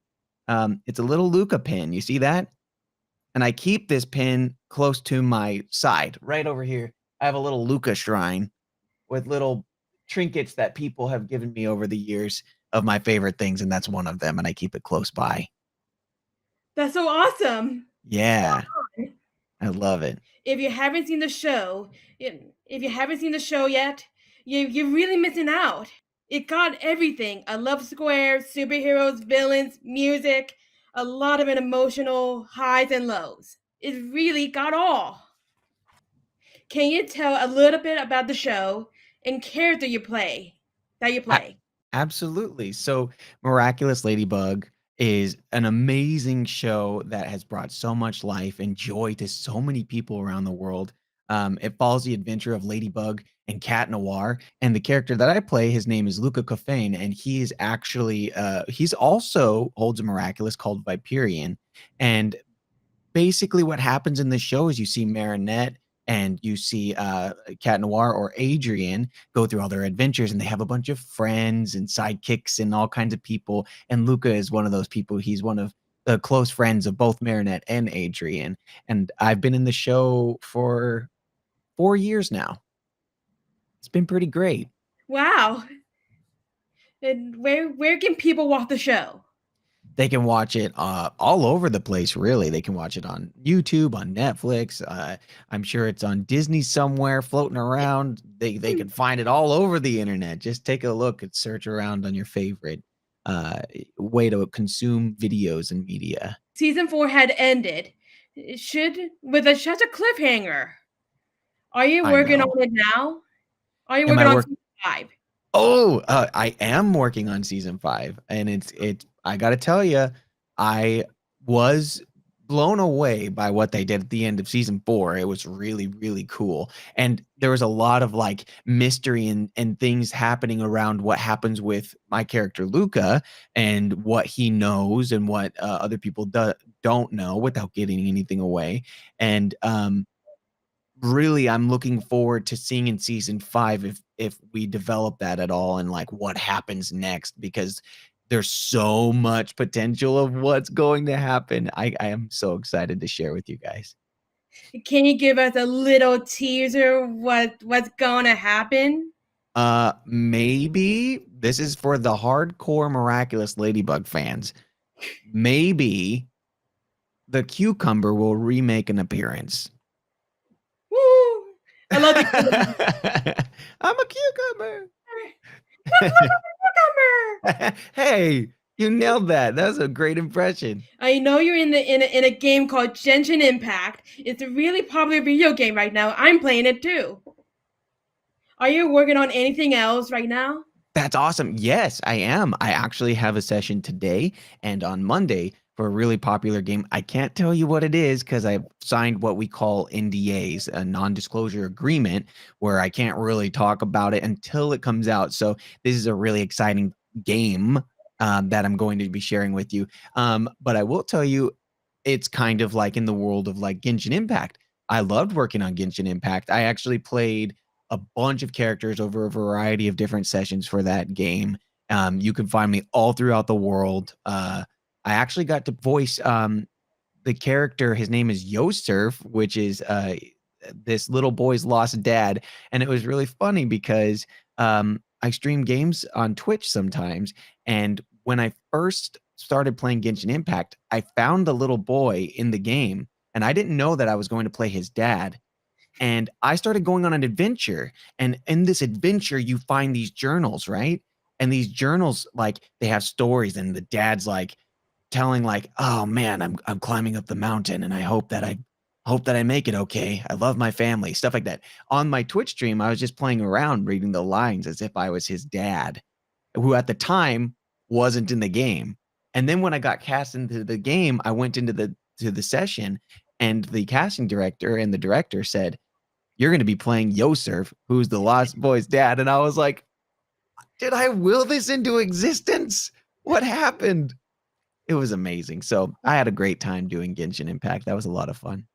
It's a little Luca pin. You see that? And I keep this pin close to my side, right over here. I have a little Luca shrine with little trinkets that people have given me over the years of my favorite things, and that's one of them, and I keep it close by. That's so awesome. Yeah. I love it. If you haven't seen the show, yet, you're really missing out. It got everything: a love square, superheroes, villains, music, a lot of emotional highs and lows. It really got all. Can you tell a little bit about the show and character you play? Absolutely. So Miraculous Ladybug is an amazing show that has brought so much life and joy to so many people around the world. It follows the adventure of Ladybug and Cat Noir, and the character that I play, his name is Luca Cofain, and he is actually he's also holds a miraculous called Viperian. And basically what happens in the show is you see Marinette and you see Cat Noir or Adrian go through all their adventures, and they have a bunch of friends and sidekicks and all kinds of people. And Luca is one of those people. He's one of the close friends of both Marinette and Adrian. And I've been in the show for 4 years now. It's been pretty great. Wow. And where can people watch the show? They can watch it all over the place, really. They can watch it on YouTube, on Netflix. I'm sure it's on Disney somewhere floating around. They can find it all over the internet. Just take a look and search around on your favorite way to consume videos and media. Season 4 had ended. With such a cliffhanger. Are you working on it now? Are you working on season 5? Oh, I am working on season 5, and it's I gotta tell you, I was blown away by what they did at the end of season 4. It was really, really cool, and there was a lot of like mystery and things happening around what happens with my character Luca and what he knows and what other people don't know without getting anything away. And really, I'm looking forward to seeing in season 5 if we develop that at all and like what happens next, because there's so much potential of what's going to happen. I am so excited to share with you guys. Can you give us a little teaser what's gonna happen? Maybe this is for the hardcore Miraculous Ladybug fans. Maybe the cucumber will remake an appearance. Woo! I love it. I'm a cucumber. Cucumber. Hey, you nailed that. That was a great impression. I know you're in a game called Genshin Impact. It's a really popular video game right now. I'm playing it too. Are you working on anything else right now? That's awesome. Yes, I am. I actually have a session today and on Monday for a really popular game. I can't tell you what it is because I've signed what we call NDAs, a non-disclosure agreement, where I can't really talk about it until it comes out. So this is a really exciting game that I'm going to be sharing with you. But I will tell you, it's kind of like in the world of like Genshin Impact. I loved working on Genshin Impact. I actually played a bunch of characters over a variety of different sessions for that game. You can find me all throughout the world. I actually got to voice the character. His name is Yosurf, which is this little boy's lost dad. And it was really funny because I stream games on Twitch sometimes. And when I first started playing Genshin Impact, I found the little boy in the game, and I didn't know that I was going to play his dad. And I started going on an adventure. And in this adventure, you find these journals, right? And these journals, like, they have stories, and the dad's like telling, like, oh man, I'm climbing up the mountain, and I hope that I make it okay. I love my family, stuff like that. On my Twitch stream, I was just playing around reading the lines as if I was his dad, who at the time wasn't in the game. And then when I got cast into the game, I went into the session, and the casting director and the director said, "You're going to be playing Yosurf, who's the lost boy's dad." And I was like, "Did I will this into existence? What happened?" It was amazing. So I had a great time doing Genshin Impact. That was a lot of fun.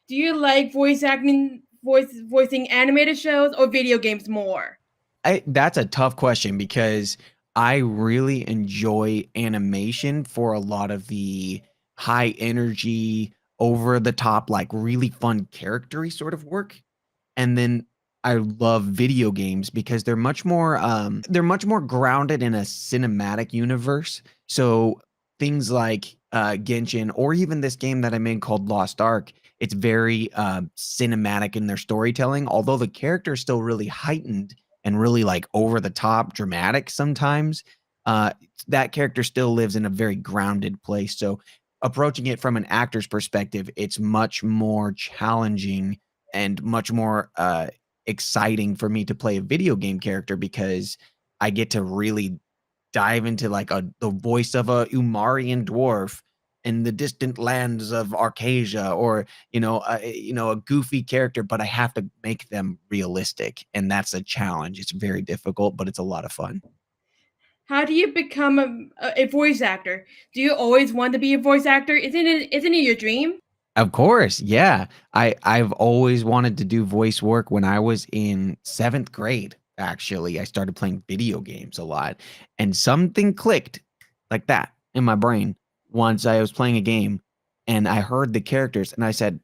Do you like voice acting, voicing animated shows or video games more? That's a tough question because I really enjoy animation for a lot of the high energy, over the top, like really fun charactery sort of work. And then I love video games because they're much more grounded in a cinematic universe. So things like Genshin, or even this game that I made called Lost Ark, it's very cinematic in their storytelling, although the character is still really heightened and really like over the top dramatic sometimes. uh that character still lives in a very grounded place. So approaching it from an actor's perspective, it's much more challenging and much more exciting for me to play a video game character, because I get to really dive into like the voice of a Umarian dwarf in the distant lands of Arcasia, or a goofy character, but I have to make them realistic, and that's a challenge. It's very difficult, but it's a lot of fun. How do you become a voice actor? Do you always want to be a voice actor? Isn't it your dream? Of course, yeah. I've always wanted to do voice work. When I was in 7th grade, actually, I started playing video games a lot, and something clicked like that in my brain once I was playing a game and I heard the characters and I said,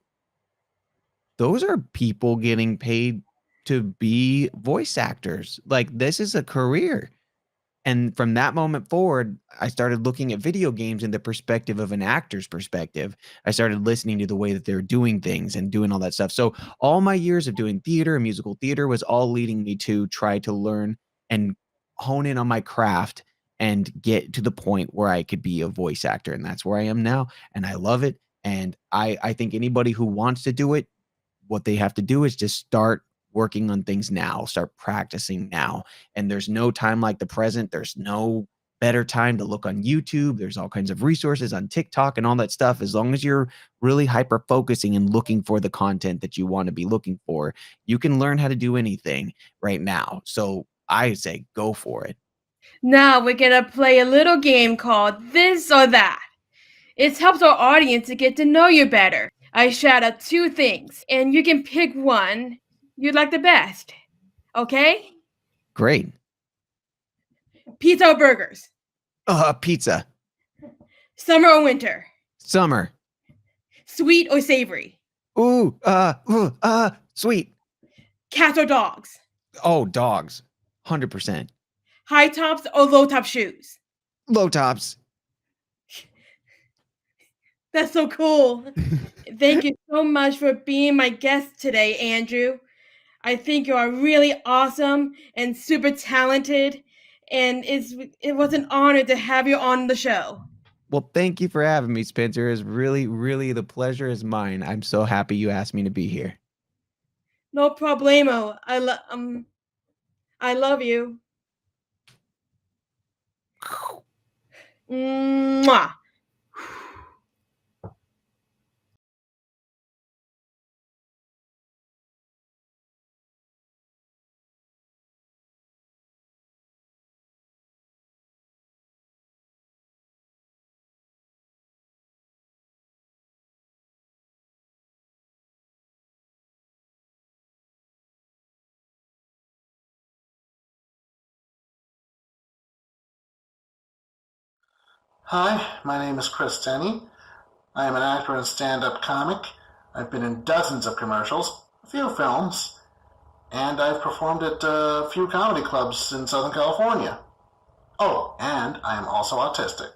"Those are people getting paid to be voice actors. Like, this is a career." And from that moment forward, I started looking at video games in the perspective of an actor's perspective. I started listening to the way that they're doing things and doing all that stuff. So all my years of doing theater and musical theater was all leading me to try to learn and hone in on my craft and get to the point where I could be a voice actor. And that's where I am now. And I love it. And I think anybody who wants to do it, what they have to do is just start working on things now, start practicing now. And there's no time like the present. There's no better time to look on YouTube. There's all kinds of resources on TikTok and all that stuff. As long as you're really hyper focusing and looking for the content that you want to be looking for, you can learn how to do anything right now. So I say go for it. Now we're gonna play a little game called This or That. It helps our audience to get to know you better. I shout out two things, and you can pick one you'd like the best. Okay? Great. Pizza or burgers? Pizza. Summer or winter? Summer. Sweet or savory? Sweet. Cats or dogs? Oh, dogs. 100%. High tops or low top shoes? Low tops. That's so cool. Thank you so much for being my guest today, Andrew. I think you are really awesome and super talented, and it was an honor to have you on the show. Well, thank you for having me, Spencer. It's really, really, the pleasure is mine. I'm so happy you asked me to be here. No problemo. I love you. Mwah. Hi, my name is Chris Dani. I am an actor and stand-up comic. I've been in dozens of commercials, a few films, and I've performed at a few comedy clubs in Southern California. Oh, and I am also autistic.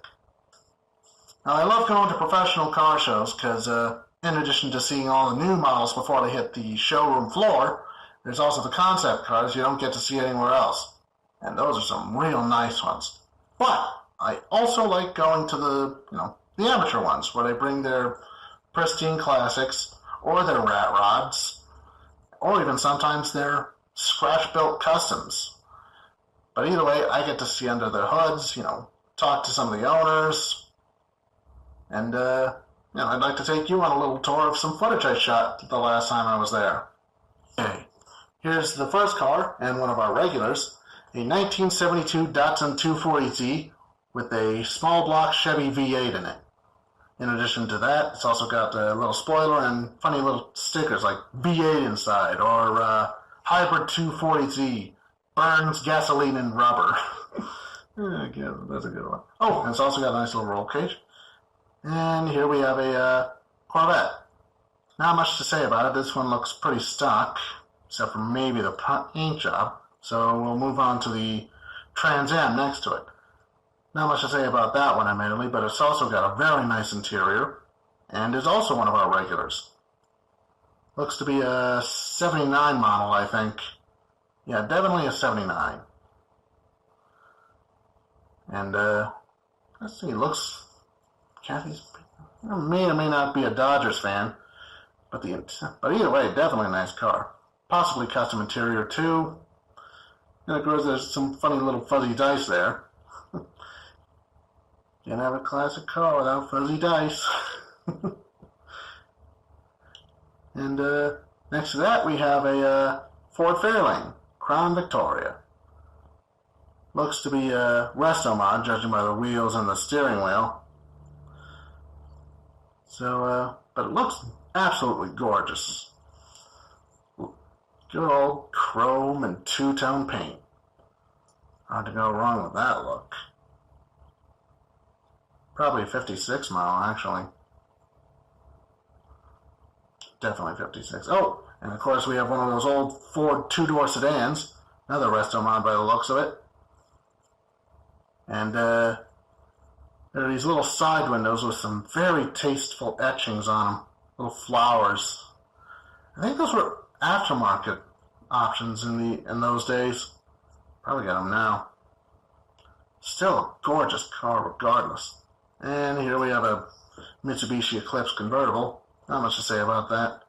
Now, I love going to professional car shows because, in addition to seeing all the new models before they hit the showroom floor, there's also the concept cars you don't get to see anywhere else. And those are some real nice ones. But I also like going to the amateur ones where they bring their pristine classics or their rat rods or even sometimes their scratch-built customs. But either way, I get to see under their hoods, talk to some of the owners, and I'd like to take you on a little tour of some footage I shot the last time I was there. Okay, here's the first car and one of our regulars, a 1972 Datsun 240Z with a small block Chevy V8 in it. In addition to that, it's also got a little spoiler and funny little stickers like V8 inside or Hybrid 240Z, burns gasoline and rubber. Yeah, that's a good one. Oh, and it's also got a nice little roll cage. And here we have a Corvette. Not much to say about it. This one looks pretty stock, except for maybe the paint job. So we'll move on to the Trans Am next to it. Not much to say about that one, admittedly, but it's also got a very nice interior, and is also one of our regulars. Looks to be a 79 model, I think. Yeah, definitely a 79. And, let's see, Kathy's may or may not be a Dodgers fan, but either way, definitely a nice car. Possibly custom interior, too. And of course, there's some funny little fuzzy dice there. Can't have a classic car without fuzzy dice. And next to that, we have a Ford Fairlane, Crown Victoria. Looks to be a resto mod, judging by the wheels and the steering wheel. So, but it looks absolutely gorgeous. Good old chrome and two-tone paint. Hard to go wrong with that look. Probably a 56 model, actually. Definitely 56. Oh, and of course we have one of those old Ford two-door sedans. Another resto mod by the looks of it. And there are these little side windows with some very tasteful etchings on them. Little flowers. I think those were aftermarket options in those days. Probably got them now. Still a gorgeous car regardless. And here we have a Mitsubishi Eclipse convertible. Not much to say about that.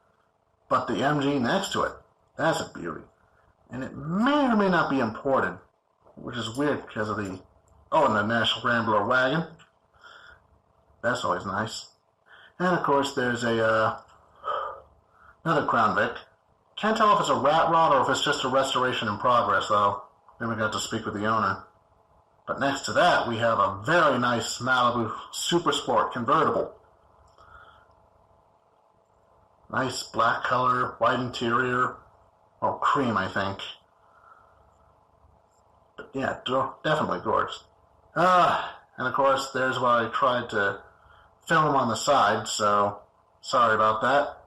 But the MG next to it, that's a beauty. And it may or may not be imported, which is weird because of the... Oh, and the National Rambler wagon. That's always nice. And of course there's another Crown Vic. Can't tell if it's a rat rod or if it's just a restoration in progress, though. Then we got to speak with the owner. But next to that, we have a very nice Malibu Super Sport convertible. Nice black color, white interior. Oh, cream, I think. But yeah, definitely gorgeous. And of course, there's what I tried to film on the side, so sorry about that.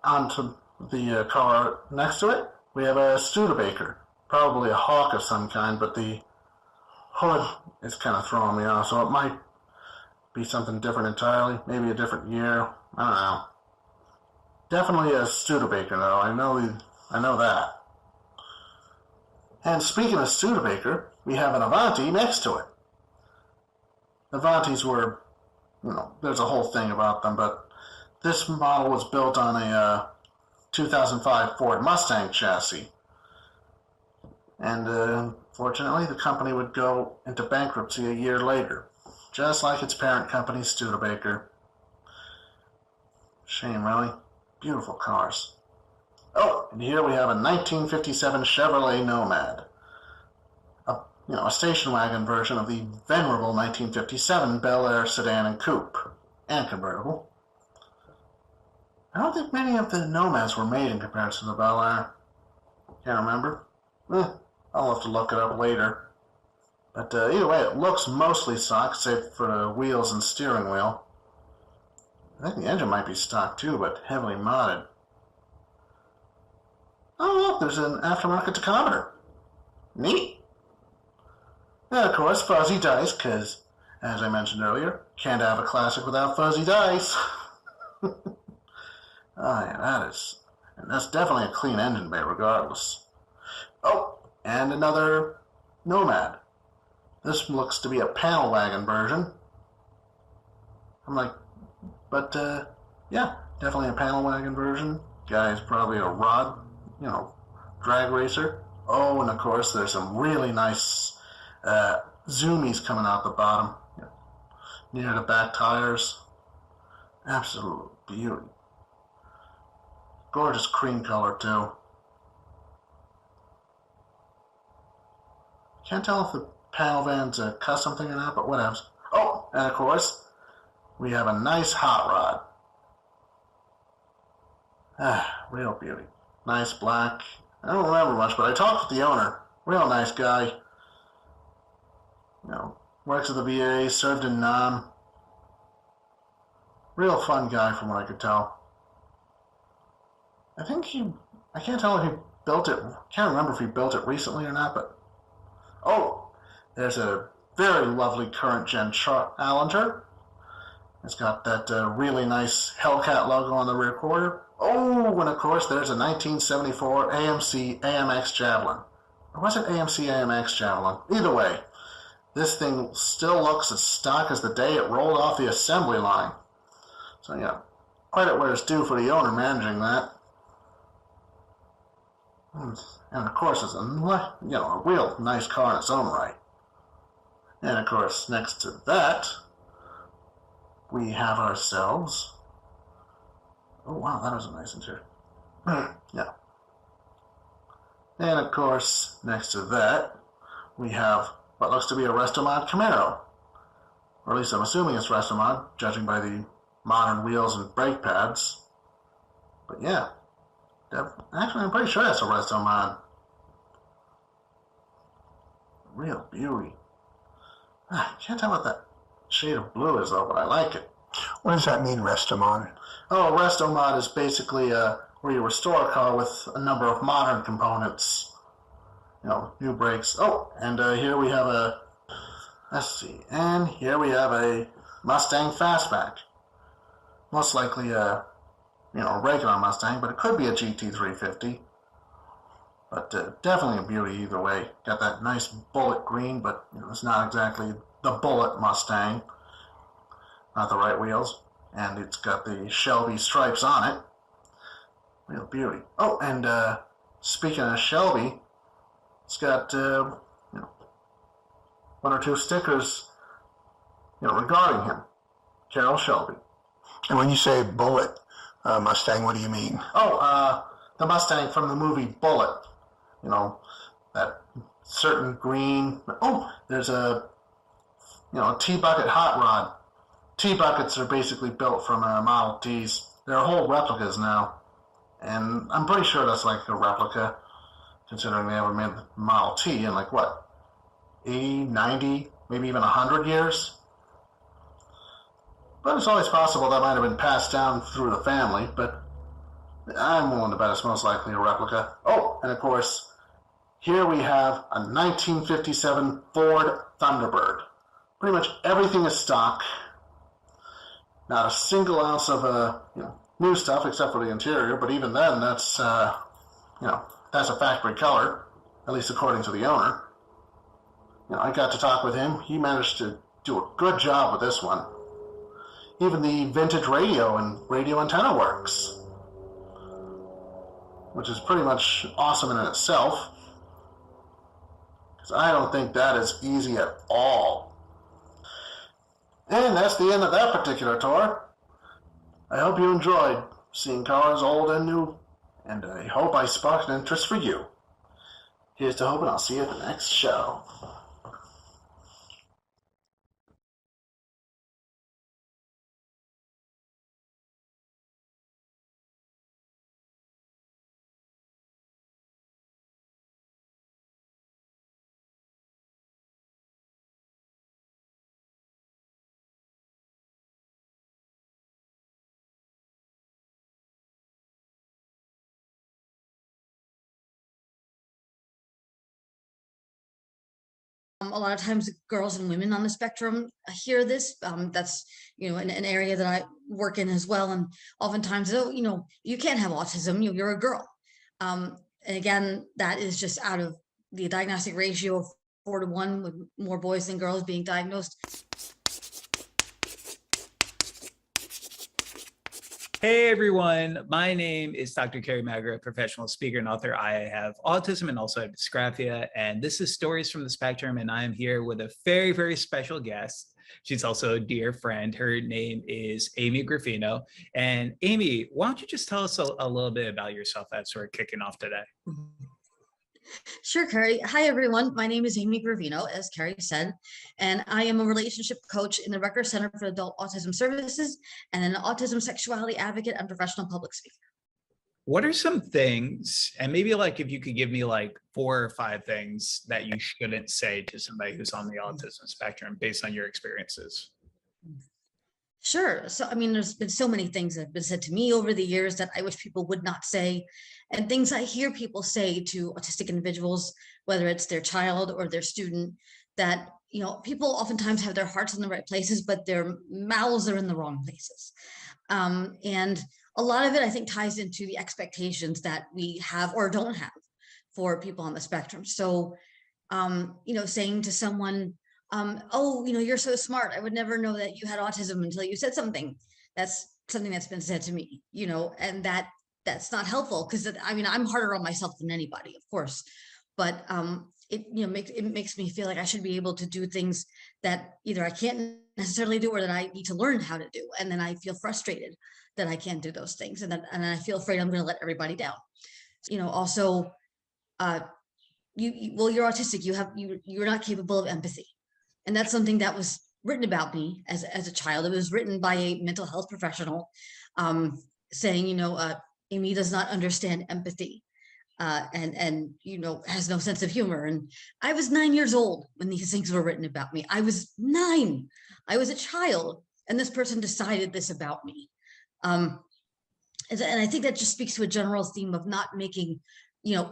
On to the car next to it, we have a Studebaker. Probably a Hawk of some kind, but the hood is kind of throwing me off, so it might be something different entirely. Maybe a different year. I don't know. Definitely a Studebaker, though. I know that. And speaking of Studebaker, we have an Avanti next to it. Avantis were, there's a whole thing about them, but this model was built on a 2005 Ford Mustang chassis. And unfortunately, the company would go into bankruptcy a year later, just like its parent company, Studebaker. Shame, really. Beautiful cars. Oh, and here we have a 1957 Chevrolet Nomad. A station wagon version of the venerable 1957 Bel Air sedan and coupe, and convertible. I don't think many of the Nomads were made in comparison to the Bel Air. Can't remember. I'll have to look it up later. But either way, it looks mostly stock, save for the wheels and steering wheel. I think the engine might be stock too, but heavily modded. Oh, look, there's an aftermarket tachometer. Neat. And of course, fuzzy dice, because, as I mentioned earlier, can't have a classic without fuzzy dice. Oh, yeah, that's definitely a clean engine bay, regardless. Oh, and another Nomad. This looks to be a panel wagon version. I'm like, but, yeah, definitely a panel wagon version. Guy's probably a rod, drag racer. Oh, and of course, there's some really nice zoomies coming out the bottom, near the back tires. Absolute beauty. Gorgeous cream color, too. Can't tell if the panel van's a custom thing or not, but whatevs. Oh, and of course, we have a nice hot rod. Real beauty. Nice black. I don't remember much, but I talked with the owner. Real nice guy. Works at the VA, served in Nam. Real fun guy from what I could tell. I can't tell if he built it, can't remember if he built it recently or not, but, oh, there's a very lovely current gen Challenger. It's got that really nice Hellcat logo on the rear quarter. Oh, and of course there's a 1974 AMC AMX Javelin. Or was it AMC AMX Javelin? Either way, this thing still looks as stock as the day it rolled off the assembly line. So yeah, credit where it's due for the owner managing that. And of course it's a real nice car in its own right. And of course next to that, we have ourselves... Oh wow, that was a nice interior. Yeah. And of course, next to that, we have what looks to be a Restomod Camaro. Or at least I'm assuming it's Restomod, judging by the modern wheels and brake pads. But yeah, actually I'm pretty sure that's a Restomod. Real beauty. I can't tell what that shade of blue is though, but I like it. What does that mean, Restomod? Oh, Restomod is basically where you restore a car with a number of modern components. New brakes. Oh, and here we have a Mustang Fastback. Most likely a regular Mustang, but it could be a GT350. But definitely a beauty either way. Got that nice bullet green, but it's not exactly the bullet Mustang. Not the right wheels. And it's got the Shelby stripes on it. Real beauty. Oh, and speaking of Shelby, it's got one or two stickers regarding him. Carroll Shelby. And when you say bullet Mustang, what do you mean? Oh, the Mustang from the movie Bullet. That certain green. Oh, there's a T-bucket hot rod. T-buckets are basically built from Model Ts. They're whole replicas now. And I'm pretty sure that's like a replica, considering they ever made the Model T in 80, 90, maybe even 100 years? But it's always possible that might have been passed down through the family, but I'm willing to bet it's most likely a replica. Oh, and of course, here we have a 1957 Ford Thunderbird. Pretty much everything is stock. Not a single ounce of new stuff except for the interior, but even then, that's a factory color, at least according to the owner. I got to talk with him. He managed to do a good job with this one. Even the vintage radio and radio antenna works, which is pretty much awesome in itself, because I don't think that is easy at all. And that's the end of that particular tour. I hope you enjoyed seeing cars old and new, and I hope I sparked an interest for you. Here's to hoping I'll see you at the next show. A lot of times girls and women on the spectrum hear this. That's, an area that I work in as well. And oftentimes, you can't have autism, you're a girl. And again, that is just out of the diagnostic ratio of 4-to-1, with more boys than girls being diagnosed. Hey everyone, my name is Dr. Carrie Magra, professional speaker and author. I have autism and also have dysgraphia, and this is Stories from the Spectrum, and I am here with a very, very special guest. She's also a dear friend. Her name is Amy Graffino. And Amy, why don't you just tell us a little bit about yourself as we're kicking off today? Sure, Carrie. Hi, everyone. My name is Amy Gravino, as Carrie said, and I am a relationship coach in the Rutgers Center for Adult Autism Services and an autism sexuality advocate and professional public speaker. What are some things, and maybe like if you could give me like 4 or 5 things that you shouldn't say to somebody who's on the autism spectrum based on your experiences? Sure. So, there's been so many things that have been said to me over the years that I wish people would not say, and things I hear people say to autistic individuals, whether it's their child or their student, that, people oftentimes have their hearts in the right places, but their mouths are in the wrong places. And a lot of it, I think, ties into the expectations that we have or don't have for people on the spectrum. So, saying to someone, oh, you're so smart, I would never know that you had autism until you said something. That's something that's been said to me, and that's not helpful, because I'm harder on myself than anybody, of course, but it makes me feel like I should be able to do things that either I can't necessarily do or that I need to learn how to do, and then I feel frustrated that I can't do those things, and I feel afraid I'm going to let everybody down. Also, you're autistic. You're not capable of empathy. And that's something that was written about me as a child. It was written by a mental health professional, saying, Amy does not understand empathy, and has no sense of humor. And I was 9 years old when these things were written about me. I was 9. I was a child, and this person decided this about me. And I think that just speaks to a general theme of not making,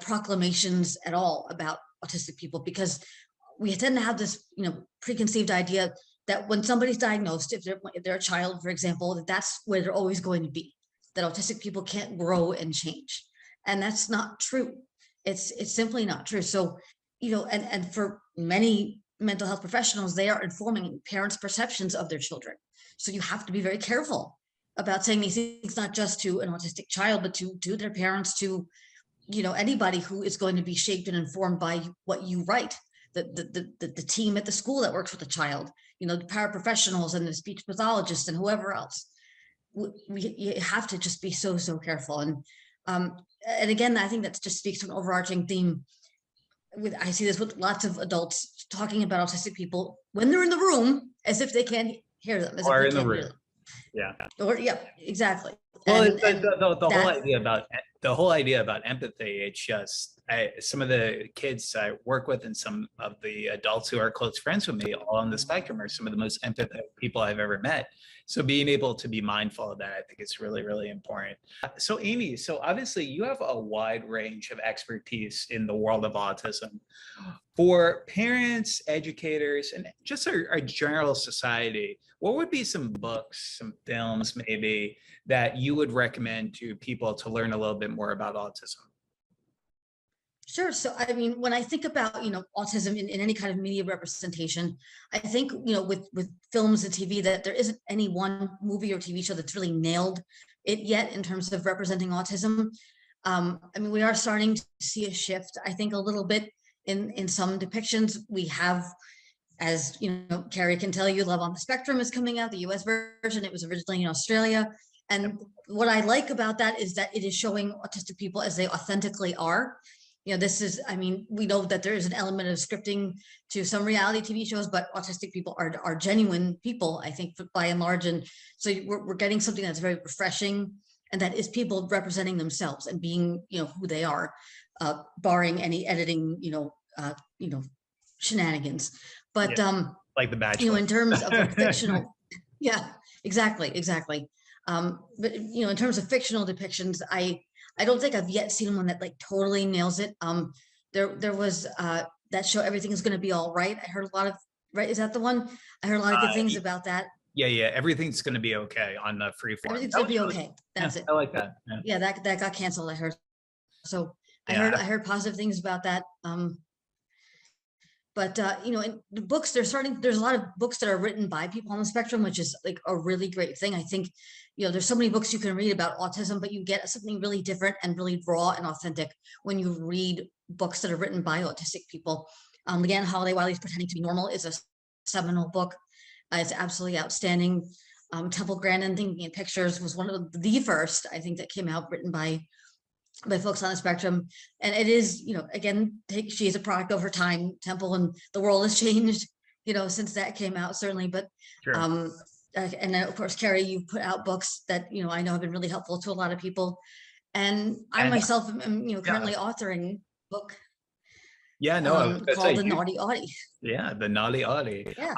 proclamations at all about autistic people, because we tend to have this, preconceived idea that when somebody's diagnosed, if they're a child, for example, that's where they're always going to be, that autistic people can't grow and change. And that's not true. It's simply not true. So, and for many mental health professionals, they are informing parents' perceptions of their children. So you have to be very careful about saying these things, not just to an autistic child, but to their parents, to, anybody who is going to be shaped and informed by what you write. The team at the school that works with the child, the paraprofessionals and the speech pathologists and whoever else. You have to just be so careful. And again, I think that just speaks to an overarching theme. I see this with lots of adults talking about autistic people when they're in the room, as if they can't hear them. Or in the room. Yeah. Or yeah, exactly. Well, the whole idea about empathy, it's just some of the kids I work with and some of the adults who are close friends with me all on the spectrum are some of the most empathetic people I've ever met. So being able to be mindful of that, I think is really, really important. So Amy, so obviously you have a wide range of expertise in the world of autism. For parents, educators, and just our general society, what would be some books, some films maybe, that you would recommend to people to learn a little bit more about autism? Sure. So, when I think about, autism in any kind of media representation, I think, with films and TV, that there isn't any one movie or TV show that's really nailed it yet in terms of representing autism. We are starting to see a shift, I think, a little bit in some depictions. We have, as Carrie can tell you, Love on the Spectrum is coming out, the US version. It was originally in Australia. And what I like about that is that it is showing autistic people as they authentically are. This is, we know that there is an element of scripting to some reality TV shows, but autistic people are genuine people, I think, by and large. And so we're getting something that's very refreshing, and that is people representing themselves and being, who they are, barring any editing, shenanigans. But like The Bachelor, in terms of fictional, yeah, exactly. But in terms of fictional depictions, I don't think I've yet seen one that like totally nails it. There was that show Everything Is Going to Be All Right. I heard a lot of, right? Is that the one? I heard a lot of good things about that. Yeah, Everything's Gonna Be Okay on the Freeform. Everything's Gonna Be Okay. That's it. I like that. Yeah, that got canceled, I heard. So I Yeah. heard positive things about that. But you know, in the books, there's a lot of books that are written by people on the spectrum, which is like a really great thing. I think, you know, there's so many books you can read about autism, but you get something really different and really raw and authentic when you read books that are written by autistic people. Leanne Holiday Wiley's Pretending to Be Normal is a seminal book. It's absolutely outstanding. Temple Grandin Thinking in Pictures was one of the first, I think, that came out written by folks on the spectrum. And it is, you know, again, she is a product of her time, Temple, and the world has changed, you know, since that came out, certainly. But Sure. and then, of course, Carrie, you've put out books that, you know, I know have been really helpful to a lot of people. And I myself am, you know, currently authoring a book called The Naughty Audie. Yeah, The Naughty Audie. Yeah.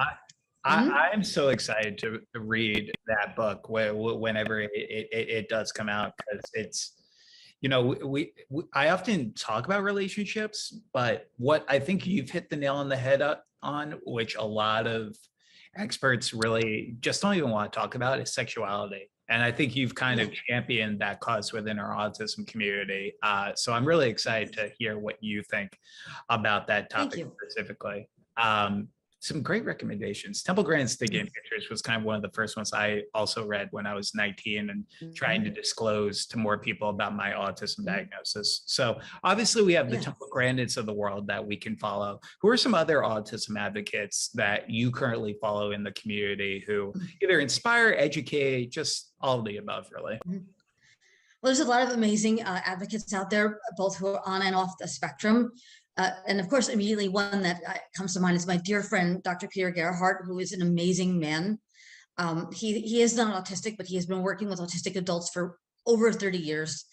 I'm so excited to read that book whenever it does come out, because it's, you know, I often talk about relationships, but what I think you've hit the nail on the head on, which a lot of experts really just don't even want to talk about, is sexuality. And I think you've kind of championed that cause within our autism community. So I'm really excited to hear what you think about that topic specifically. Some great recommendations. Temple Grandin's Thinking in Pictures was kind of one of the first ones I also read when I was 19 and trying to disclose to more people about my autism diagnosis. So obviously we have the Temple Grandins of the world that we can follow. Who are some other autism advocates that you currently follow in the community who either inspire, educate, just all of the above, really? Well, there's a lot of amazing advocates out there, both who are on and off the spectrum. And of course, immediately one that comes to mind is my dear friend, Dr. Peter Gerhardt, who is an amazing man. He is not autistic, but he has been working with autistic adults for over 30 years.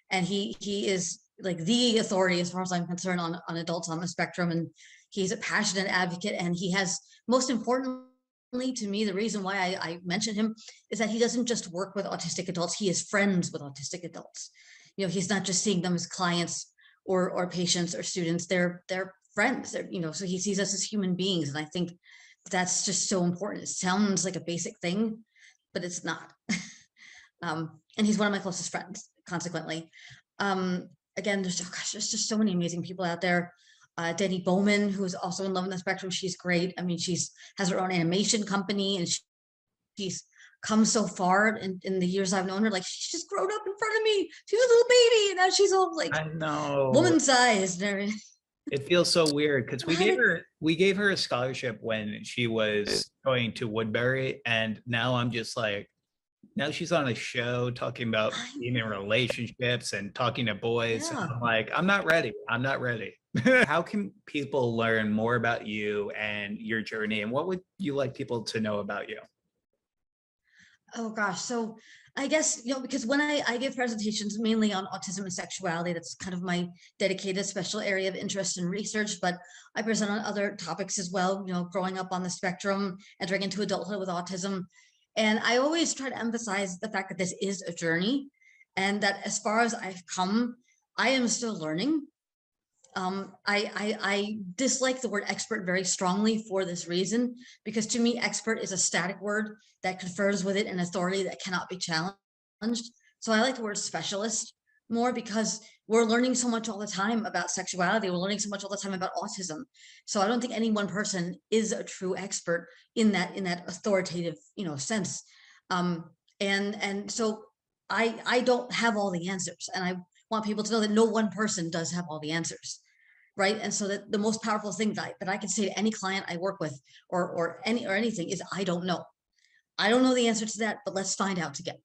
And he is like the authority, as far as I'm concerned, on adults on the spectrum. And he's a passionate advocate. And he has, most importantly to me, the reason why I mention him is that he doesn't just work with autistic adults, he is friends with autistic adults. You know, he's not just seeing them as clients or patients or students, they're friends, you know, so he sees us as human beings. And I think that's just so important. It sounds like a basic thing, but it's not. And he's one of my closest friends, consequently. Again, there's just so many amazing people out there. Dani Bowman, who is also in Love on the Spectrum, she's great. I mean, has her own animation company, and she's come so far in the years I've known her. Like, she's just grown up in front of me. She was a little baby, and now she's all like, I know, woman sized and everything. It feels so weird because we gave her a scholarship when she was going to Woodbury, and now I'm just like, now she's on a show talking about being in relationships and talking to boys. And I'm like, I'm not ready. I'm not ready. How can people learn more about you and your journey, and what would you like people to know about you? Oh gosh, so I guess, you know, because when I give presentations mainly on autism and sexuality, that's kind of my dedicated special area of interest and research, but I present on other topics as well, you know, growing up on the spectrum, entering into adulthood with autism. And I always try to emphasize the fact that this is a journey, and that as far as I've come, I am still learning. I dislike the word expert very strongly for this reason, because to me, expert is a static word that confers with it an authority that cannot be challenged. So I like the word specialist more, because we're learning so much all the time about sexuality. We're learning so much all the time about autism. So I don't think any one person is a true expert in that authoritative, you know, sense. And so I don't have all the answers, and I want people to know that no one person does have all the answers. Right. And so that the most powerful thing that I can say to any client I work with or anything is, I don't know. I don't know the answer to that, but let's find out together.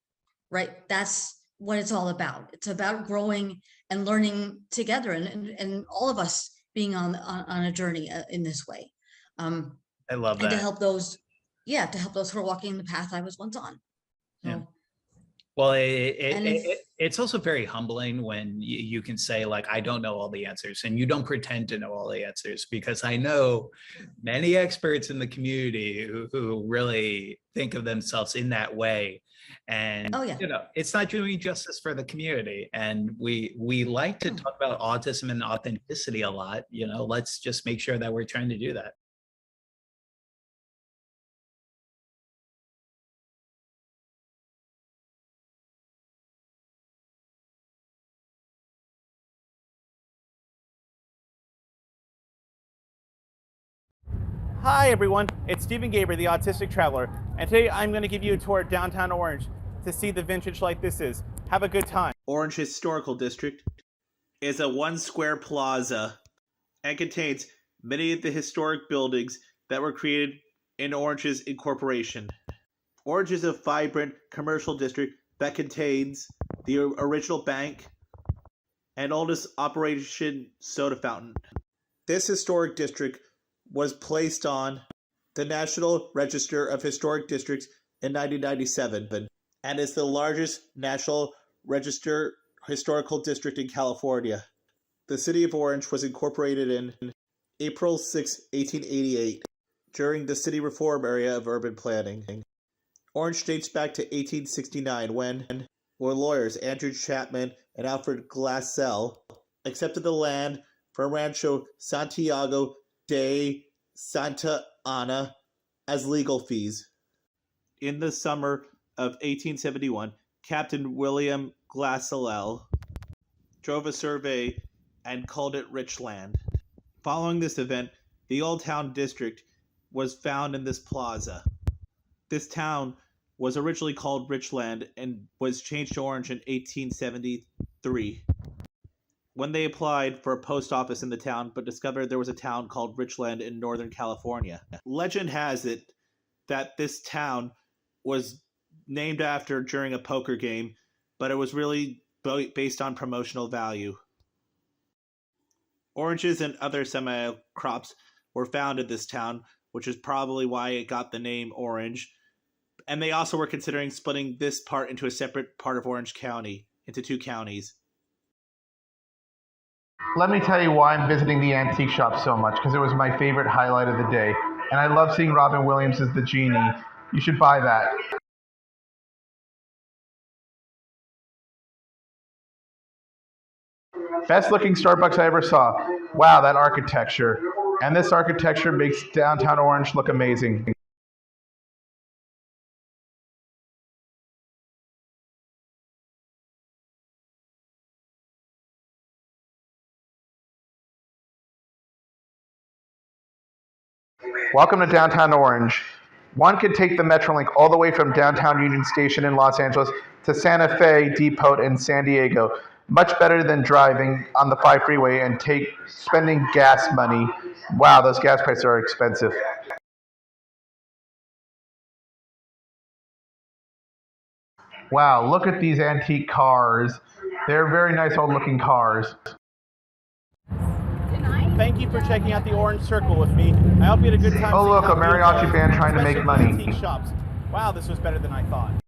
Right. That's what it's all about. It's about growing and learning together, and all of us being on a journey in this way. I love that. And to help those who are walking the path I was once on. So. Yeah. Well, And it's also very humbling when you can say, like, I don't know all the answers, and you don't pretend to know all the answers, because I know many experts in the community who really think of themselves in that way. And, Oh, yeah. you know, it's not doing justice for the community. And we like to talk about autism and authenticity a lot. You know, let's just make sure that we're trying to do that. Hi everyone, it's Stephen Gaiber, the Autistic Traveler, and today I'm going to give you a tour of downtown Orange to see the vintage like this is. Have a good time. Orange Historical District is a one-square plaza and contains many of the historic buildings that were created in Orange's incorporation. Orange is a vibrant commercial district that contains the original bank and oldest operation soda fountain. This historic district was placed on the National Register of Historic Districts in 1997 and is the largest National Register historical district in California. The city of Orange was incorporated in April 6, 1888 during the city reform area of urban planning. Orange dates back to 1869 when lawyers Andrew Chapman and Alfred Glassell accepted the land from Rancho Santiago de Santa Ana as legal fees. In the summer of 1871, Captain William Glassell drove a survey and called it Richland. Following this event, the Old Town District was found in this plaza. This town was originally called Richland and was changed to Orange in 1873. When they applied for a post office in the town, but discovered there was a town called Richland in Northern California. Legend has it that this town was named after during a poker game, but it was really based on promotional value. Oranges and other semi-crops were found in this town, which is probably why it got the name Orange. And they also were considering splitting this part into a separate part of Orange County, into two counties. Let me tell you why I'm visiting the antique shop so much, because it was my favorite highlight of the day. And I love seeing Robin Williams as the genie. You should buy that. Best looking Starbucks I ever saw. Wow, that architecture. And this architecture makes downtown Orange look amazing. Welcome to downtown Orange. One could take the Metrolink all the way from downtown Union Station in Los Angeles to Santa Fe Depot in San Diego. Much better than driving on the 5 freeway and spending gas money. Wow, those gas prices are expensive. Wow, look at these antique cars. They're very nice old looking cars. Thank you for checking out the Orange Circle with me. I hope you had a good time. Oh look, a mariachi band trying to make money. Antique shops. Wow, this was better than I thought.